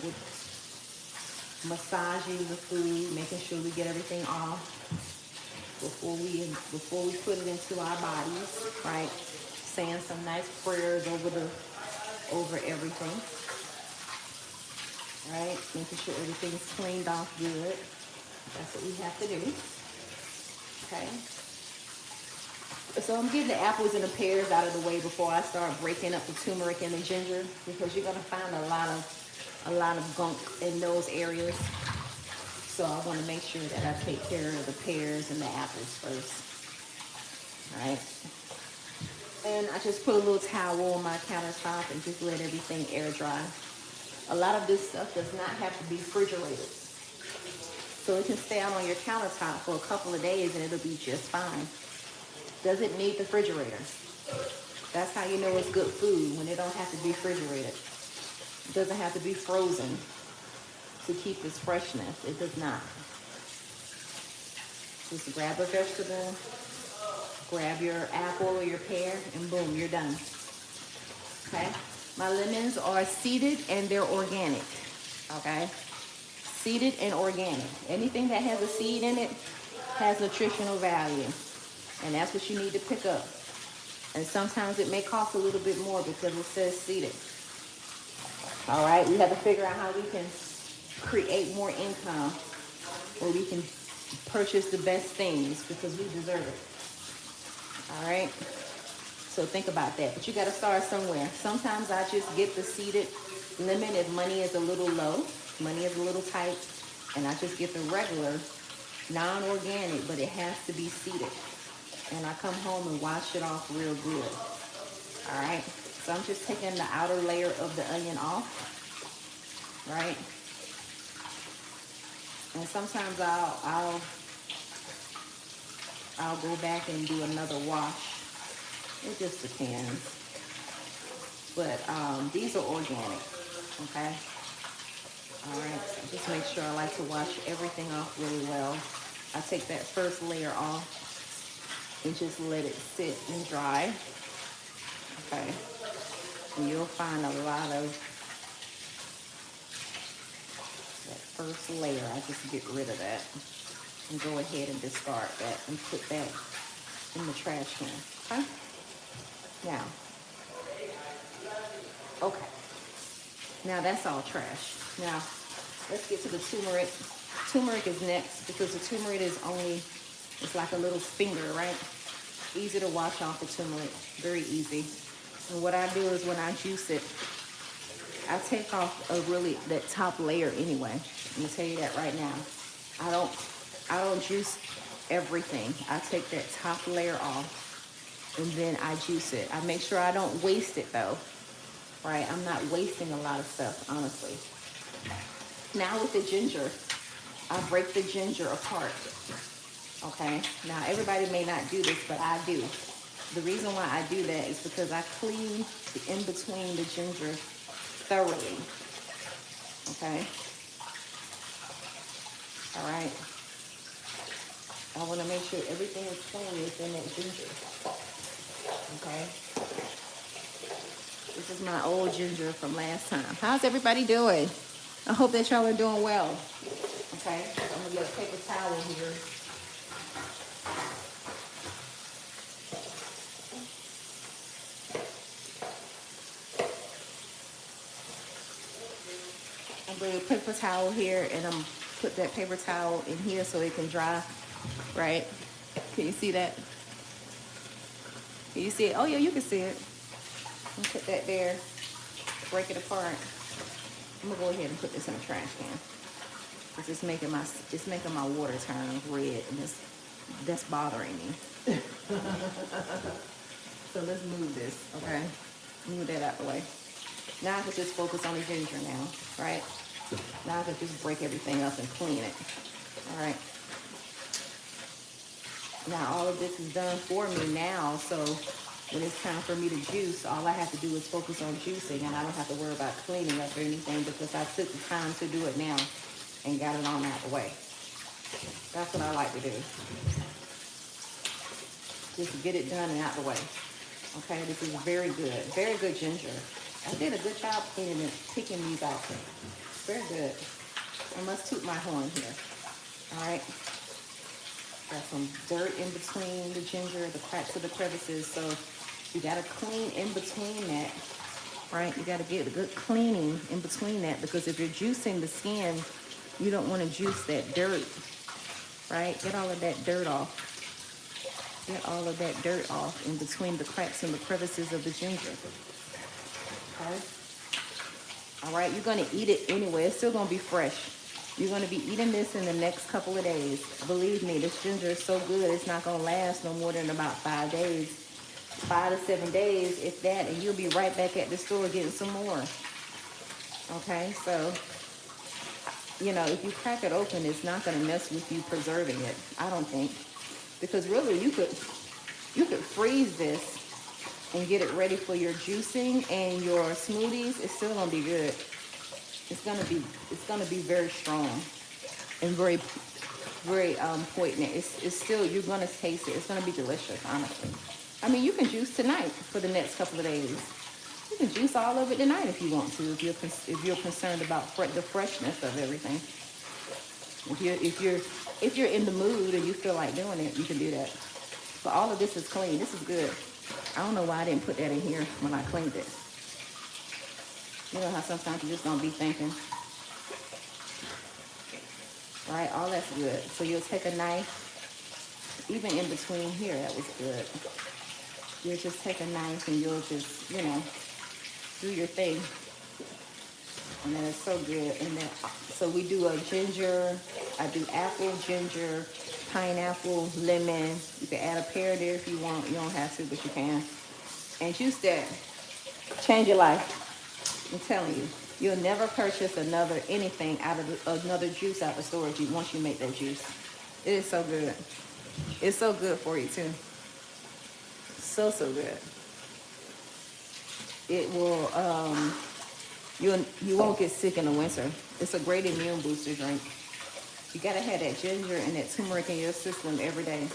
with massaging the food, making sure we get everything off before we put it into our bodies, right? Saying some nice prayers over everything, right? Making sure everything's cleaned off good. That's what we have to do. Okay. So I'm getting the apples and the pears out of the way before I start breaking up the turmeric and the ginger, because you're gonna find a lot of gunk in those areas. So I want to make sure that I take care of the pears and the apples first. All right. And I just put a little towel on my countertop and just let everything air dry. A lot of this stuff does not have to be refrigerated. So it can stay out on your countertop for a couple of days and it'll be just fine. Doesn't need the refrigerator. That's how you know it's good food, when it don't have to be refrigerated. It doesn't have to be frozen to keep its freshness. It does not. Just grab a vegetable, grab your apple or your pear, and boom, you're done. Okay? My lemons are seeded and they're organic. Okay? Seeded and organic. Anything that has a seed in it has nutritional value. And that's what you need to pick up. And sometimes it may cost a little bit more because it says seeded. All right? We have to figure out how we can create more income, or we can purchase the best things because we deserve it. All right? So think about that. But you got to start somewhere. Sometimes I just get the seeded lemon if money is a little low, money is a little tight, and I just get the regular, non-organic, but it has to be seeded. And I come home and wash it off real good. All right? So I'm just taking the outer layer of the onion off, right? And sometimes I'll go back and do another wash. It just depends. But these are organic, okay? All right, so just make sure I like to wash everything off really well. I take that first layer off and just let it sit and dry, okay? And you'll find a lot of that first layer. I just get rid of that and go ahead and discard that and put that in the trash can, okay? Now, okay. Now that's all trash. Now, let's get to the turmeric. Turmeric is next because the turmeric is it's like a little finger, right? Easy to wash off the turmeric, very easy. And what I do is when I juice it, I take off that top layer anyway. I'm gonna tell you that right now. I don't juice everything. I take that top layer off and then I juice it. I make sure I don't waste it though, right? I'm not wasting a lot of stuff, honestly. Now with the ginger, I break the ginger apart, okay? Now everybody may not do this, but I do. The reason why I do that is because I clean the in between the ginger thoroughly, okay? All right. I want to make sure everything is clean within that ginger, okay? This is my old ginger from last time. How's everybody doing? I hope that y'all are doing well, okay? I'm going to get a paper towel here. I'm going to put a paper towel here, and I'm put that paper towel in here so it can dry, right? Can you see that? Can you see it? Oh yeah, you can see it. I'm gonna put that there, break it apart. I'm gonna go ahead and put this in the trash can. It's making my water turn red, and that's bothering me. So let's move this, okay? Move that out the way. Now I can just focus on the ginger now, right? Now I can just break everything up and clean it. All right. Now all of this is done for me now, so when it's time for me to juice, all I have to do is focus on juicing, and I don't have to worry about cleaning up or anything because I took the time to do it now and got it on out the way. That's what I like to do. Just get it done and out the way. Okay, this is very good ginger. I did a good job cleaning and picking these out. Very good. I must toot my horn here. All right. Got some dirt in between the ginger, the cracks of the crevices. So you got to clean in between that, right? You got to get a good cleaning in between that because if you're juicing the skin, you don't want to juice that dirt, right? Get all of that dirt off. Get all of that dirt off in between the cracks and the crevices of the ginger. Okay. All right, you're going to eat it anyway. It's still going to be fresh. You're going to be eating this in the next couple of days. Believe me, this ginger is so good, it's not going to last no more than about 5 days. 5 to 7 days, if that, and you'll be right back at the store getting some more. Okay, so, you know, if you crack it open, it's not going to mess with you preserving it, I don't think. Because really, you could freeze this and get it ready for your juicing and your smoothies. It's still going to be good. It's gonna be very strong and very poignant. It's still, you're gonna taste it. It's gonna be delicious, honestly. I mean, you can juice tonight for the next couple of days. You can juice all of it tonight if you want to. If you're concerned about the freshness of everything. If you're in the mood and you feel like doing it, you can do that. But all of this is clean. This is good. I don't know why I didn't put that in here when I cleaned it. You know how sometimes you just don't be thinking. Right, all that's good. So you'll take a knife, even in between here, that was good. You'll just take a knife and you'll just, you know, do your thing. And then it's so good. And then, so we do a ginger, I do apple, ginger, pineapple, lemon. You can add a pear there if you want. You don't have to, but you can. And juice that. Change your life. I'm telling you, you'll never purchase anything out of another juice out the store once you make that juice. It is so good. It's so good for you too. So good. It will, you won't get sick in the winter. It's a great immune booster drink. You gotta have that ginger and that turmeric in your system every day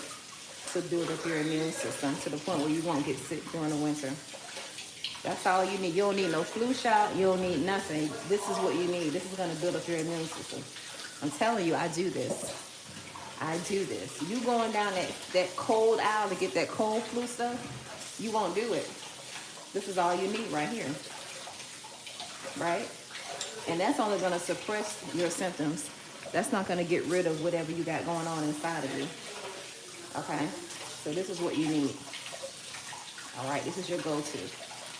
to build up your immune system to the point where you won't get sick during the winter. That's all you need. You don't need no flu shot. You don't need nothing. This is what you need. This is going to build up your immune system. I'm telling you, I do this. I do this. You going down that cold aisle to get that cold flu stuff, you won't do it. This is all you need right here. Right? And that's only going to suppress your symptoms. That's not going to get rid of whatever you got going on inside of you. Okay? So this is what you need. All right? This is your go-to.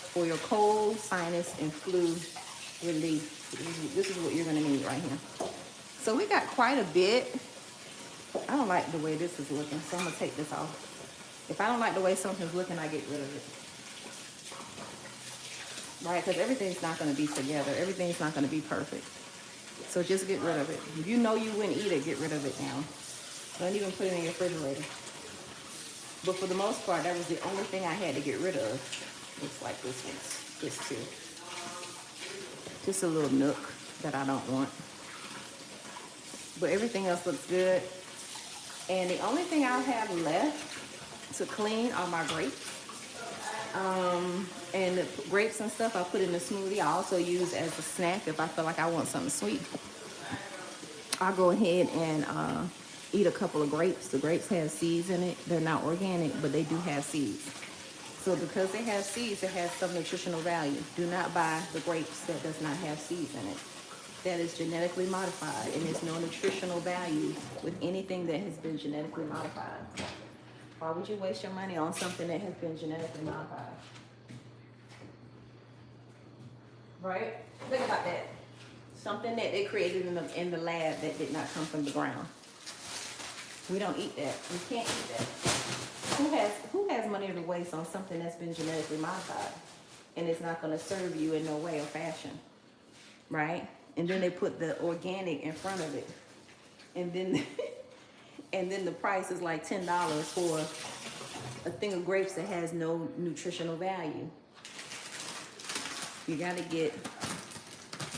For your cold, sinus, and flu relief. This is what you're going to need right here. So we got quite a bit. I don't like the way this is looking, so I'm going to take this off. If I don't like the way something's looking, I get rid of it. Right? Because everything's not going to be together. Everything's not going to be perfect. So just get rid of it. If you know you wouldn't eat it, get rid of it now. Don't even put it in your refrigerator. But for the most part, that was the only thing I had to get rid of. Looks like this too. Just a little nook that I don't want. But everything else looks good. And the only thing I'll have left to clean are my grapes. And the grapes and stuff I put in the smoothie. I also use as a snack if I feel like I want something sweet. I'll go ahead and eat a couple of grapes. The grapes have seeds in it. They're not organic, but they do have seeds. So because they have seeds, it has some nutritional value. Do not buy the grapes that does not have seeds in it. That is genetically modified, and there's no nutritional value with anything that has been genetically modified. Why would you waste your money on something that has been genetically modified? Right? Think about that. Something that they created in the lab that did not come from the ground. We don't eat that. We can't eat that. Who has money to waste on something that's been genetically modified and it's not going to serve you in no way or fashion, right? And then they put the organic in front of it. and then and then the price is like $10 for a thing of grapes that has no nutritional value. You got to get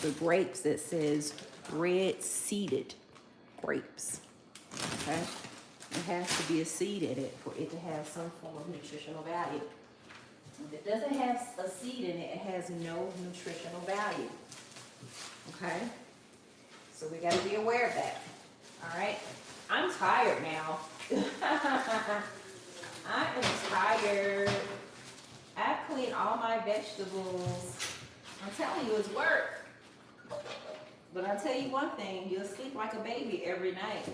the grapes that says red seeded grapes. Okay, it has to be a seed in it for it to have some form of nutritional value. If it doesn't have a seed in it, it has no nutritional value. Okay, so we got to be aware of that. All right, I'm tired now. I am tired. I cleaned all my vegetables. I'm telling you, it's work. But I'll tell you one thing, you'll sleep like a baby every night.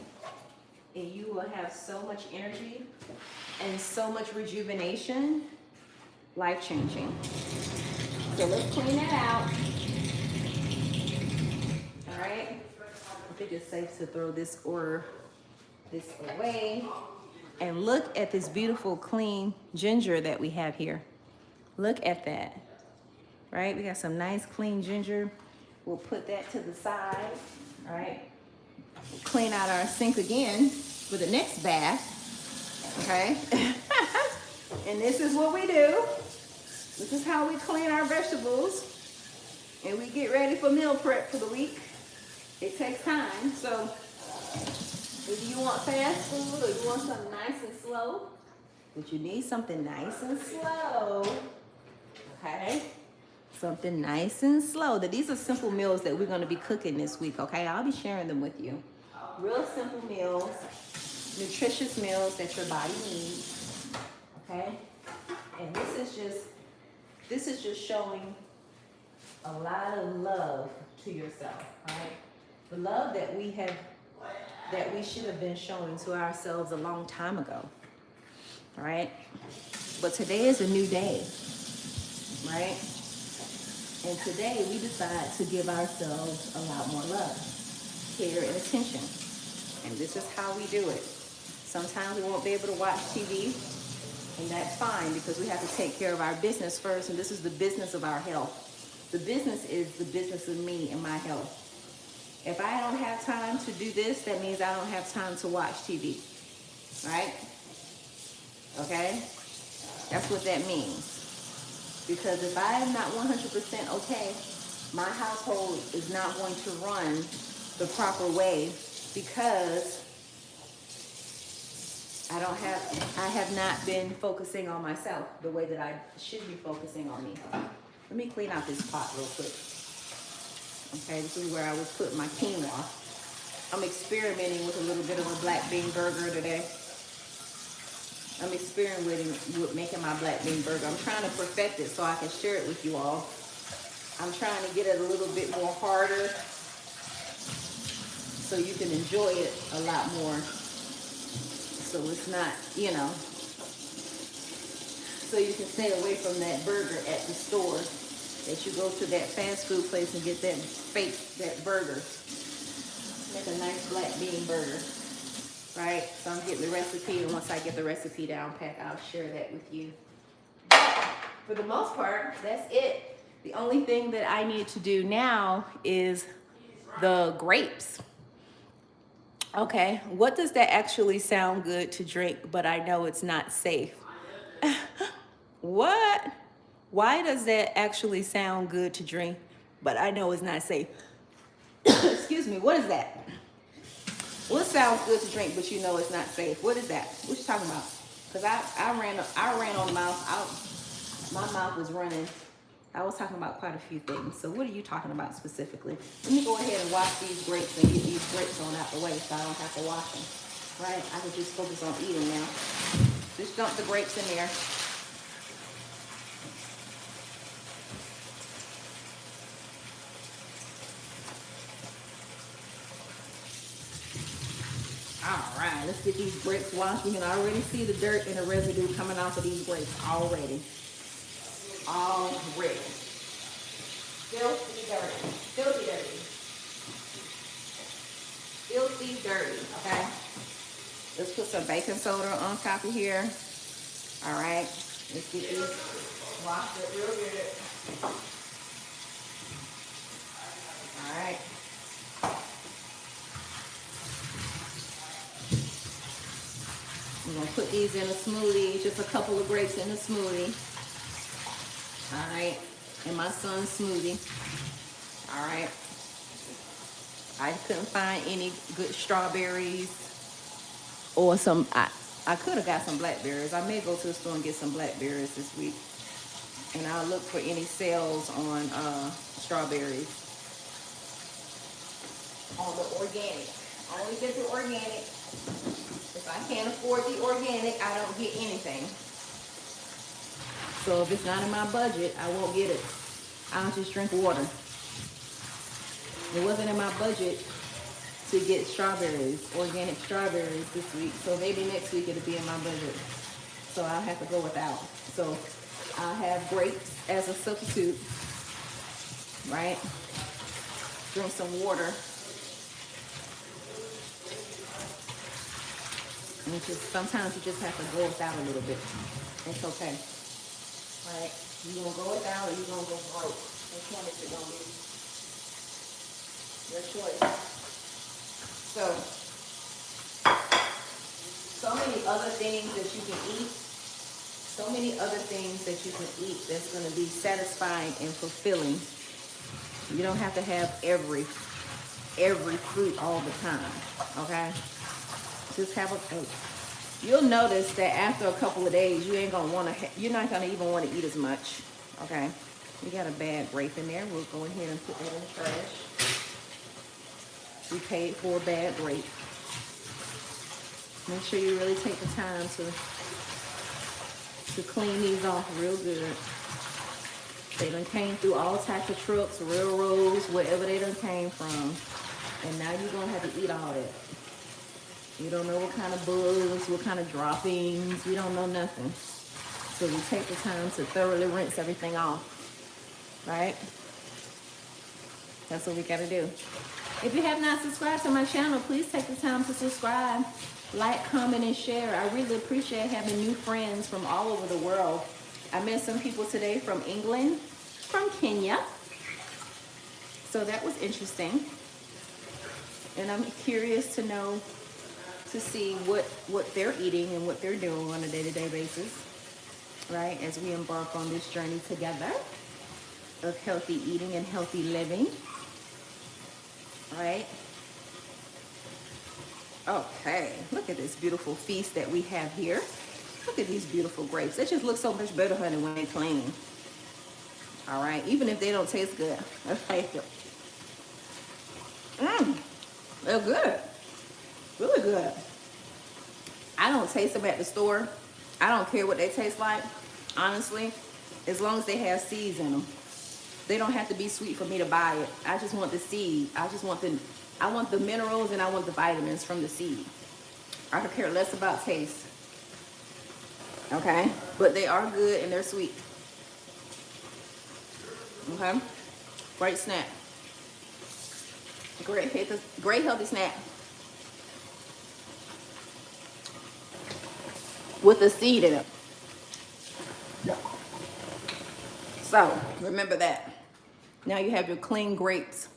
And you will have so much energy and so much rejuvenation. Life-changing. So let's clean that out. All right. I think it's safe to throw this away. And look at this beautiful, clean ginger that we have here. Look at that. Right? We got some nice, clean ginger. We'll put that to the side. All right. We'll clean out our sink again for the next bath. Okay. And this is what we do. This is how we clean our vegetables. And we get ready for meal prep for the week. It takes time. So if you want fast food or you want something nice and slow, but you need something nice and slow, okay? Something nice and slow. These are simple meals that we're going to be cooking this week, okay? I'll be sharing them with you. Real simple meals, nutritious meals that your body needs, okay? And this is just showing a lot of love to yourself, right? The love that we should have been showing to ourselves a long time ago, right? But today is a new day, right? And today we decide to give ourselves a lot more love, care, and attention. And this is how we do it. Sometimes we won't be able to watch TV, and that's fine because we have to take care of our business first, and this is the business of our health. The business is the business of me and my health. If I don't have time to do this, that means I don't have time to watch TV, right? Okay? That's what that means. Because if I am not 100% okay, my household is not going to run the proper way because I have not been focusing on myself the way that I should be focusing on me. Let me clean out this pot real quick. Okay, this is where I was putting my quinoa. I'm experimenting with a little bit of a black bean burger today. I'm experimenting with making my black bean burger. I'm trying to perfect it so I can share it with you all. I'm trying to get it a little bit more harder so you can enjoy it a lot more. So it's not, so you can stay away from that burger at the store, that you go to that fast food place and get that burger. Make a nice black bean burger. Right, so I'm getting the recipe, and once I get the recipe down pat, I'll share that with you. But for the most part, that's it. The only thing that I need to do now is the grapes. Okay, what does that actually sound good to drink, but I know it's not safe? What? Why does that actually sound good to drink, but I know it's not safe? Excuse me, what is that? What sounds good to drink, but you know it's not safe? What is that? What you talking about? Because I ran on the mouth. My mouth was running. I was talking about quite a few things. So what are you talking about specifically? Let me go ahead and wash these grapes and get these grapes on out the way so I don't have to wash them. Right? I can just focus on eating now. Just dump the grapes in there. All right, let's get these grapes washed. We can already see the dirt and the residue coming off of these grapes already. Already. Filthy dirty. Filthy dirty. Filthy dirty, okay? Let's put some baking soda on top of here. All right, let's get these washed up real good. All right. I'm gonna put these in a smoothie, just a couple of grapes in a smoothie. All right, and my son's smoothie. All right. I couldn't find any good strawberries or some, I could have got some blackberries. I may go to the store and get some blackberries this week. And I'll look for any sales on strawberries. On the organic. I only get the organic. If I can't afford the organic, I don't get anything. So if it's not in my budget, I won't get it. I'll just drink water. It wasn't in my budget to get strawberries, organic strawberries this week. So maybe next week it'll be in my budget. So I'll have to go without. So I'll have grapes as a substitute, right? Drink some water. And just sometimes you just have to go without a little bit. It's okay. Right? You gonna go without or you gonna go broke. Which one is it gonna be? Your choice. So many other things that you can eat. So many other things that you can eat that's going to be satisfying and fulfilling. You don't have to have every fruit all the time. Okay? Just have a. You'll notice that after a couple of days, you ain't gonna want to. You're not gonna even want to eat as much. Okay? We got a bad grape in there. We'll go ahead and put that in the trash. We paid for a bad grape. Make sure you really take the time to clean these off real good. They done came through all types of trucks, railroads, wherever they done came from. And now you're gonna have to eat all that. You don't know what kind of bugs, what kind of droppings. We don't know nothing. So we take the time to thoroughly rinse everything off. Right? That's what we gotta do. If you have not subscribed to my channel, please take the time to subscribe, like, comment, and share. I really appreciate having new friends from all over the world. I met some people today from England, from Kenya. So that was interesting. And I'm curious to know, to see what they're eating and what they're doing on a day-to-day basis, right? As we embark on this journey together of healthy eating and healthy living. Right? Okay, look at this beautiful feast that we have here. Look at these beautiful grapes. They just look so much better, honey, when they're clean. All right, even if they don't taste good. They're good. Really good. I don't taste them at the store. I don't care what they taste like, honestly, as long as they have seeds in them. They don't have to be sweet for me to buy it. I just want the seed. I want the minerals and I want the vitamins from the seed. I could care less about taste. Okay? But they are good and they're sweet. Okay? Great snack. Great healthy snack. With a seed in it. So, remember that. Now you have your clean grapes.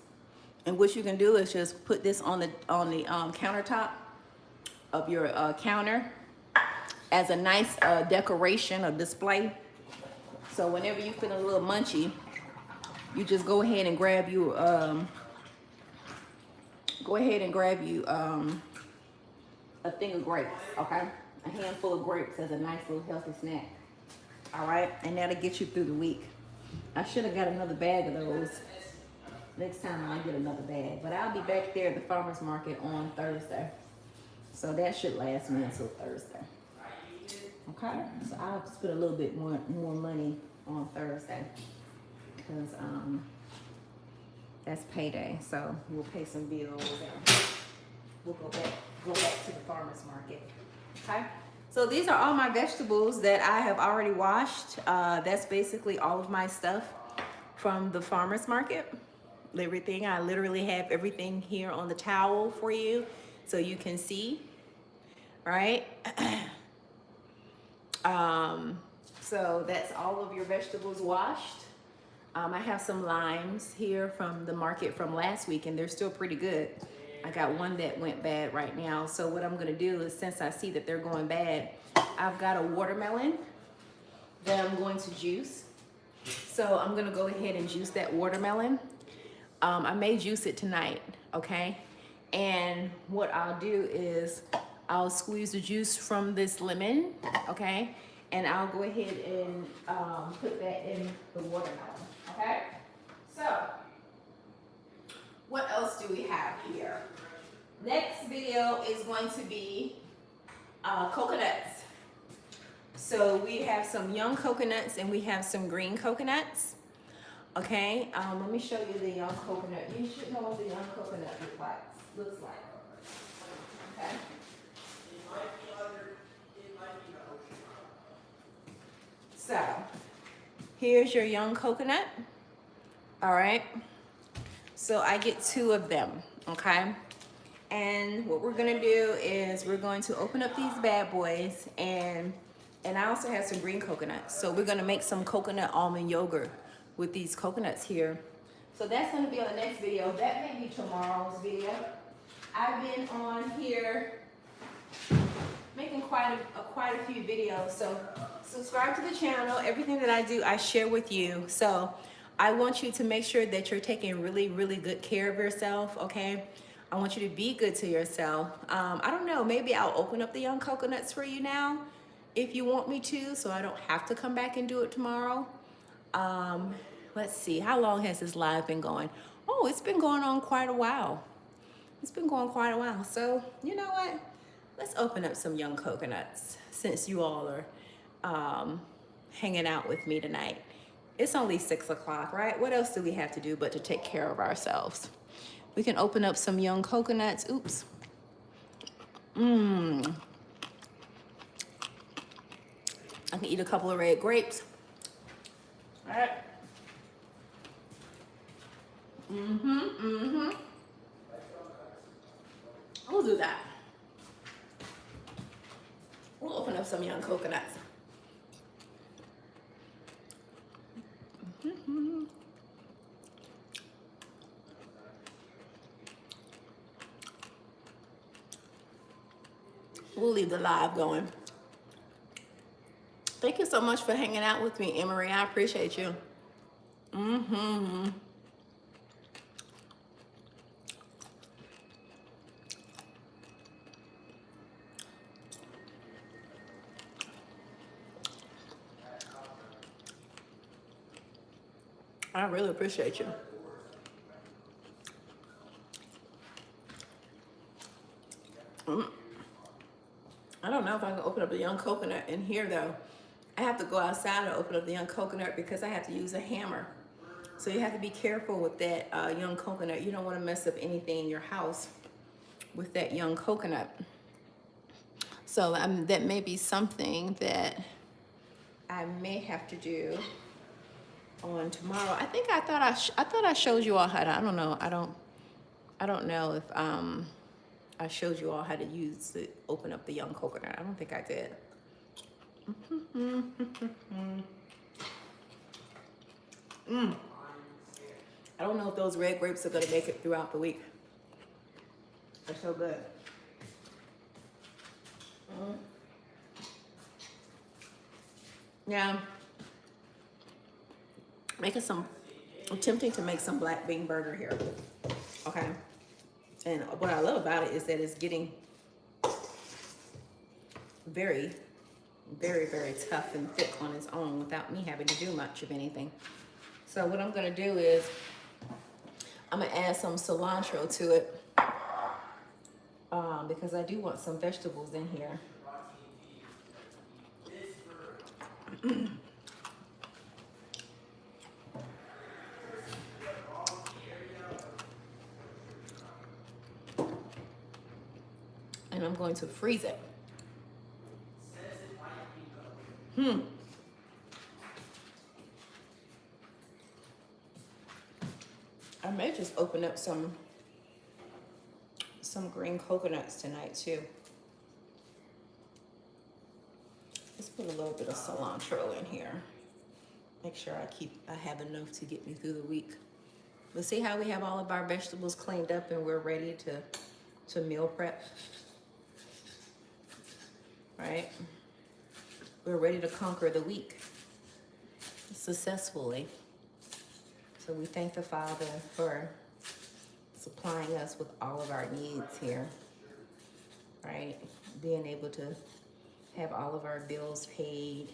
And what you can do is just put this on the countertop of your counter as a nice decoration or display. So whenever you feel a little munchy, you just go ahead and grab you a thing of grapes, okay? A handful of grapes as a nice little healthy snack. All right, and that'll get you through the week. I should have got another bag of those. Next time I'll get another bag. But I'll be back there at the farmer's market on Thursday. So that should last me until Thursday. Okay? So I'll spend a little bit more money on Thursday. Because that's payday. So we'll pay some bills and we'll go back to the farmer's market. Okay? So these are all my vegetables that I have already washed. That's basically all of my stuff from the farmer's market. Everything, I literally have everything here on the towel for you so you can see, right? So that's all of your vegetables washed. I have some limes here from the market from last week and they're still pretty good. I got one that went bad right now. So what I'm gonna do is, since I see that they're going bad, I've got a watermelon that I'm going to juice. So I'm gonna go ahead and juice that watermelon. I may juice it tonight, okay? And what I'll do is I'll squeeze the juice from this lemon, okay? And I'll go ahead and put that in the watermelon, okay? So, what else do we have here? Next video is going to be coconuts. So we have some young coconuts and we have some green coconuts. Okay, let me show you the young coconut. You should know what the young coconut looks like. Okay. So, here's your young coconut. All right. So I get 2 of them, okay? And what we're gonna do is we're going to open up these bad boys, and I also have some green coconuts. So we're gonna make some coconut almond yogurt with these coconuts here. So that's gonna be on the next video. That may be tomorrow's video. I've been on here making quite a few videos. So subscribe to the channel. Everything that I do, I share with you. So I want you to make sure that you're taking really, really good care of yourself, okay? I want you to be good to yourself. I don't know, maybe I'll open up the young coconuts for you now if you want me to, so I don't have to come back and do it tomorrow. Let's see, how long has this live been going? Oh, it's been going on quite a while. It's been going quite a while. So, you know what? Let's open up some young coconuts since you all are hanging out with me tonight. It's only 6 o'clock, right? What else do we have to do but to take care of ourselves? We can open up some young coconuts. Oops. I can eat a couple of red grapes. All right. We'll do that. We'll open up some young coconuts. We'll leave the live going. Thank you so much for hanging out with me, Emery. I appreciate you. I really appreciate you. I don't know if I can open up a young coconut in here though. I have to go outside and open up the young coconut because I have to use a hammer. So you have to be careful with that young coconut. You don't want to mess up anything in your house with that young coconut. So that may be something that I may have to do on tomorrow. I think I thought I showed you all how to. I don't know. I don't know if I showed you all how to open up the young coconut. I don't think I did. I don't know if those red grapes are gonna make it throughout the week. They're so good. Yeah. I'm attempting to make some black bean burger here. Okay. And what I love about it is that it's getting very, very, very tough and thick on its own without me having to do much of anything. So what I'm gonna do is I'm gonna add some cilantro to it because I do want some vegetables in here. And I'm going to freeze it. I may just open up some green coconuts tonight too. Let's put a little bit of cilantro in here. Make sure I have enough to get me through the week. Let's see how we have all of our vegetables cleaned up and we're ready to to meal prep, right? We're ready to conquer the week successfully. So we thank the Father for supplying us with all of our needs here, right? Being able to have all of our bills paid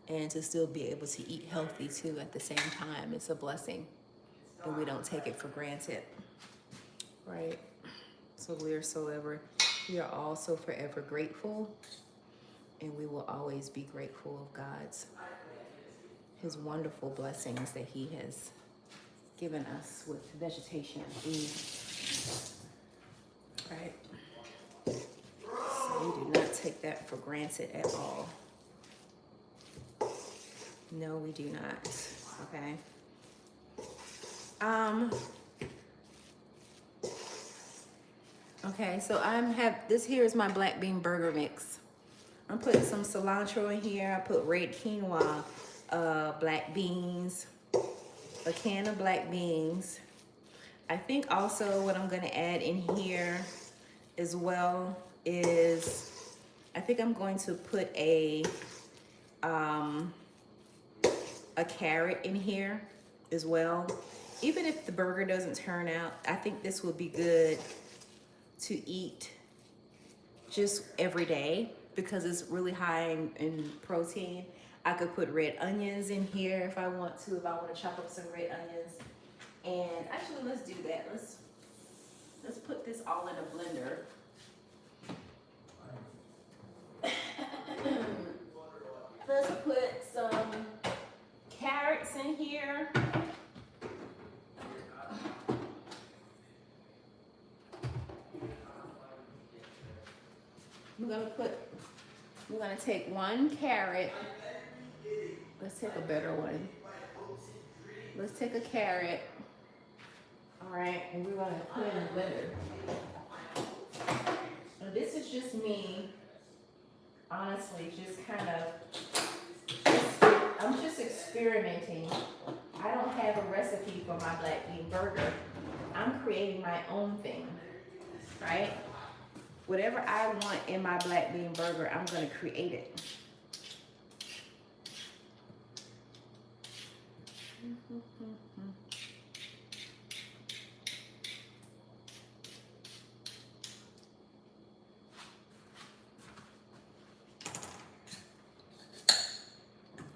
and to still be able to eat healthy too at the same time. It's a blessing, and we don't take it for granted, right? So we are all so forever grateful, and we will always be grateful of His wonderful blessings that He has given us with vegetation and food, right? So we do not take that for granted at all. No, we do not, okay? Okay, so this here is my black bean burger mix. I'm putting some cilantro in here. I put red quinoa, black beans, a can of black beans. I think also what I'm gonna add in here as well is, I think I'm going to put a carrot in here as well. Even if the burger doesn't turn out, I think this would be good to eat just every day because it's really high in protein. I could put red onions in here if I want to chop up some red onions. And actually, let's do that. Let's put this all in a blender. Let's put some carrots in here. We're gonna take one carrot. Let's take a better one. Let's take a carrot. All right, and we're gonna put it in a blender. Now this is just me, honestly, I'm just experimenting. I don't have a recipe for my black bean burger. I'm creating my own thing, right? Whatever I want in my black bean burger, I'm gonna create it.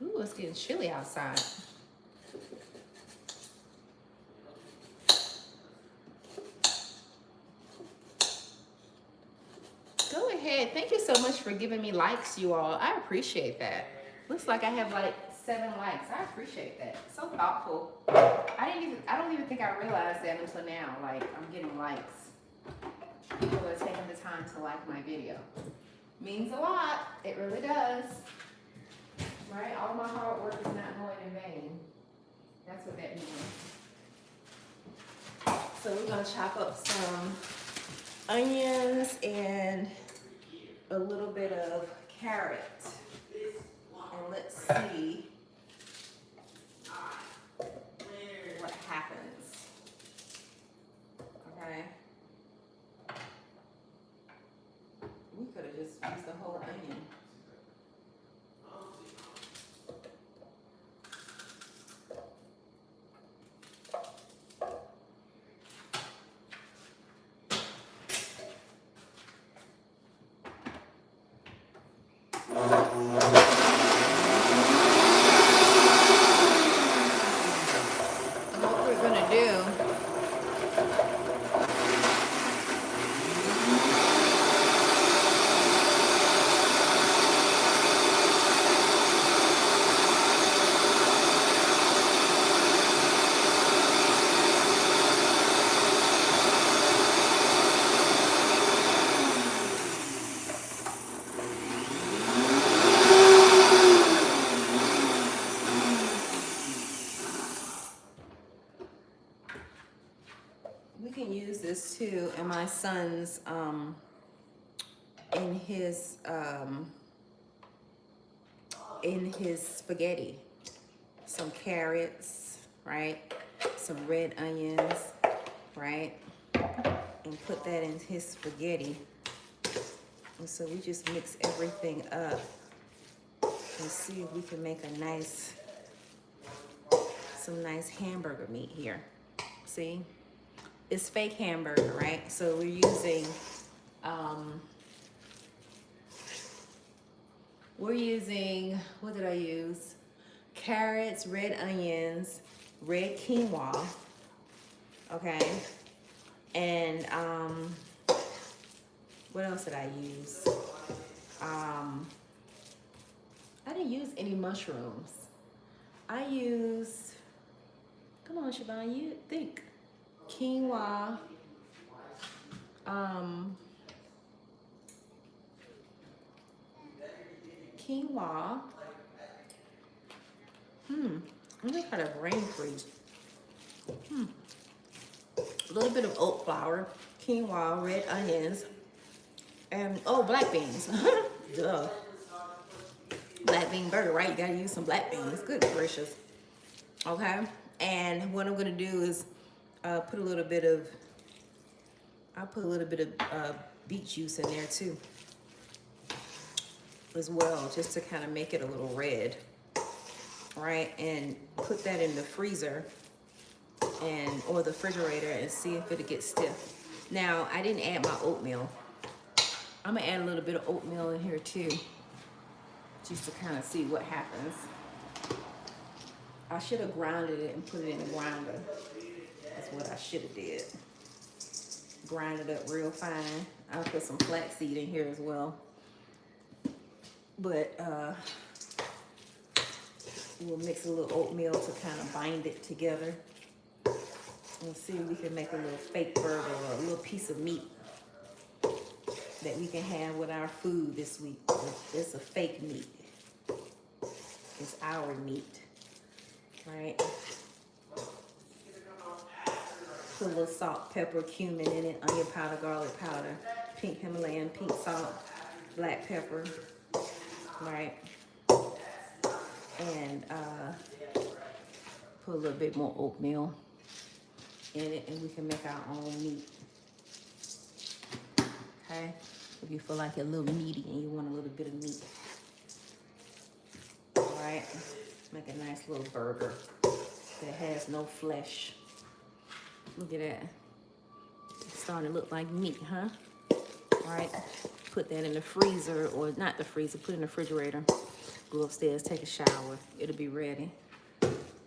Ooh, it's getting chilly outside. Go ahead. Thank you so much for giving me likes, you all. I appreciate that. Looks like I have like 7 likes. I appreciate that. So thoughtful. I don't even think I realized that until now. Like, I'm getting likes. People are taking the time to like my video. Means a lot. It really does. Right? All my hard work is not going in vain. That's what that means. So we're gonna chop up some onions and a little bit of carrot. And let's see what happens. Okay. We could have just used the whole onion. We can use this too, and my son's in his spaghetti. Some carrots, right? Some red onions, right? and put that in his spaghetti. And so we just mix everything up and see if we can make some nice hamburger meat here. See? It's fake hamburger, right? So we're using, what did I use? Carrots, red onions, red quinoa, okay? And what else did I use? I didn't use any mushrooms. I used, come on, Schvonne, you think. Quinoa, quinoa, I'm gonna try to brain freeze. A little bit of oat flour, quinoa, red onions, and black beans. Duh. Black bean burger, right? You gotta use some black beans. Good gracious. Okay. And what I'm gonna do is put a little bit of beet juice in there too, as well, just to kind of make it a little red, right? And put that in the freezer or the refrigerator and see if it'll get stiff. Now, I didn't add my oatmeal. I'm gonna add a little bit of oatmeal in here too, just to kind of see what happens. I should have grounded it and put it in the grinder. That's what I should have did. Grind it up real fine. I'll put some flaxseed in here as well. But we'll mix a little oatmeal to kind of bind it together. And see if we can make a little fake burger or a little piece of meat that we can have with our food this week. It's a fake meat. It's our meat, right? Put a little salt, pepper, cumin in it, onion powder, garlic powder, pink Himalayan, pink salt, black pepper, right? And put a little bit more oatmeal in it, and we can make our own meat. Okay? If you feel like you're a little meaty and you want a little bit of meat. All right? Make a nice little burger that has no flesh. Look at that. It's starting to look like meat, huh? All right. Put that in the freezer, or not the freezer, put it in the refrigerator. Go upstairs, take a shower. It'll be ready.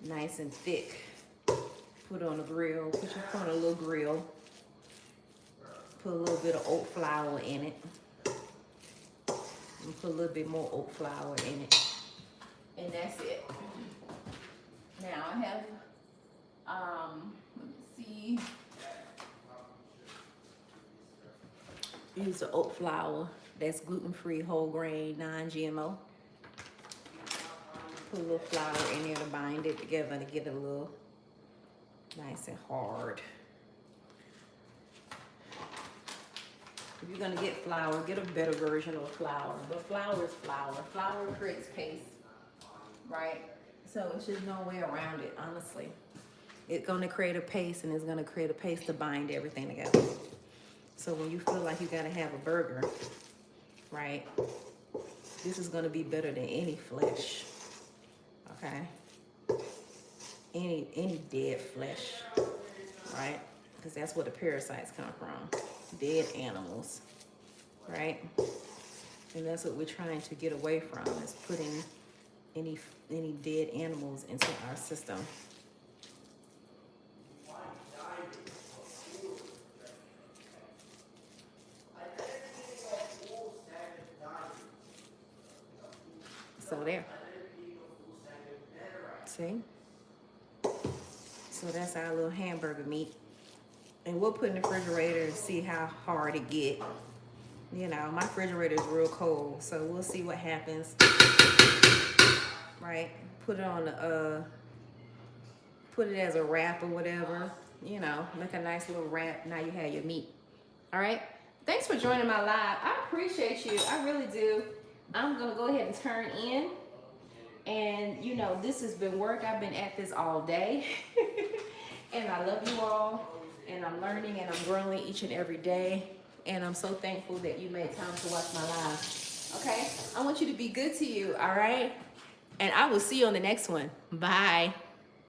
Nice and thick. Put it on the grill. Put your phone on a little grill. Put a little bit of oat flour in it. And put a little bit more oat flour in it. And that's it. Now I have, let me see. Use the oat flour that's gluten-free, whole grain, non-GMO. Put a little flour in there to bind it together to get it a little nice and hard. If you're gonna get flour, get a better version of flour. But flour is flour. Flour creates paste, right? So it's just no way around it, honestly. It's gonna create a paste, and it's gonna create a paste to bind everything together. So when you feel like you gotta have a burger, right? This is gonna be better than any flesh, okay? Any dead flesh, right? Because that's where the parasites come from, dead animals, right? And that's what we're trying to get away from, is putting any dead animals into our system. So there. See? So that's our little hamburger meat. And we'll put it in the refrigerator and see how hard it get. You know, my refrigerator is real cold, so we'll see what happens. Right? Put it on the, put it as a wrap or whatever. You know, make a nice little wrap. Now you have your meat. All right? Thanks for joining my live. I appreciate you. I really do. I'm going to go ahead and turn in. And, you know, this has been work. I've been at this all day. And I love you all. and I'm learning and I'm growing each and every day. And I'm so thankful that you made time to watch my live. Okay? I want you to be good to you, all right? And I will see you on the next one. Bye.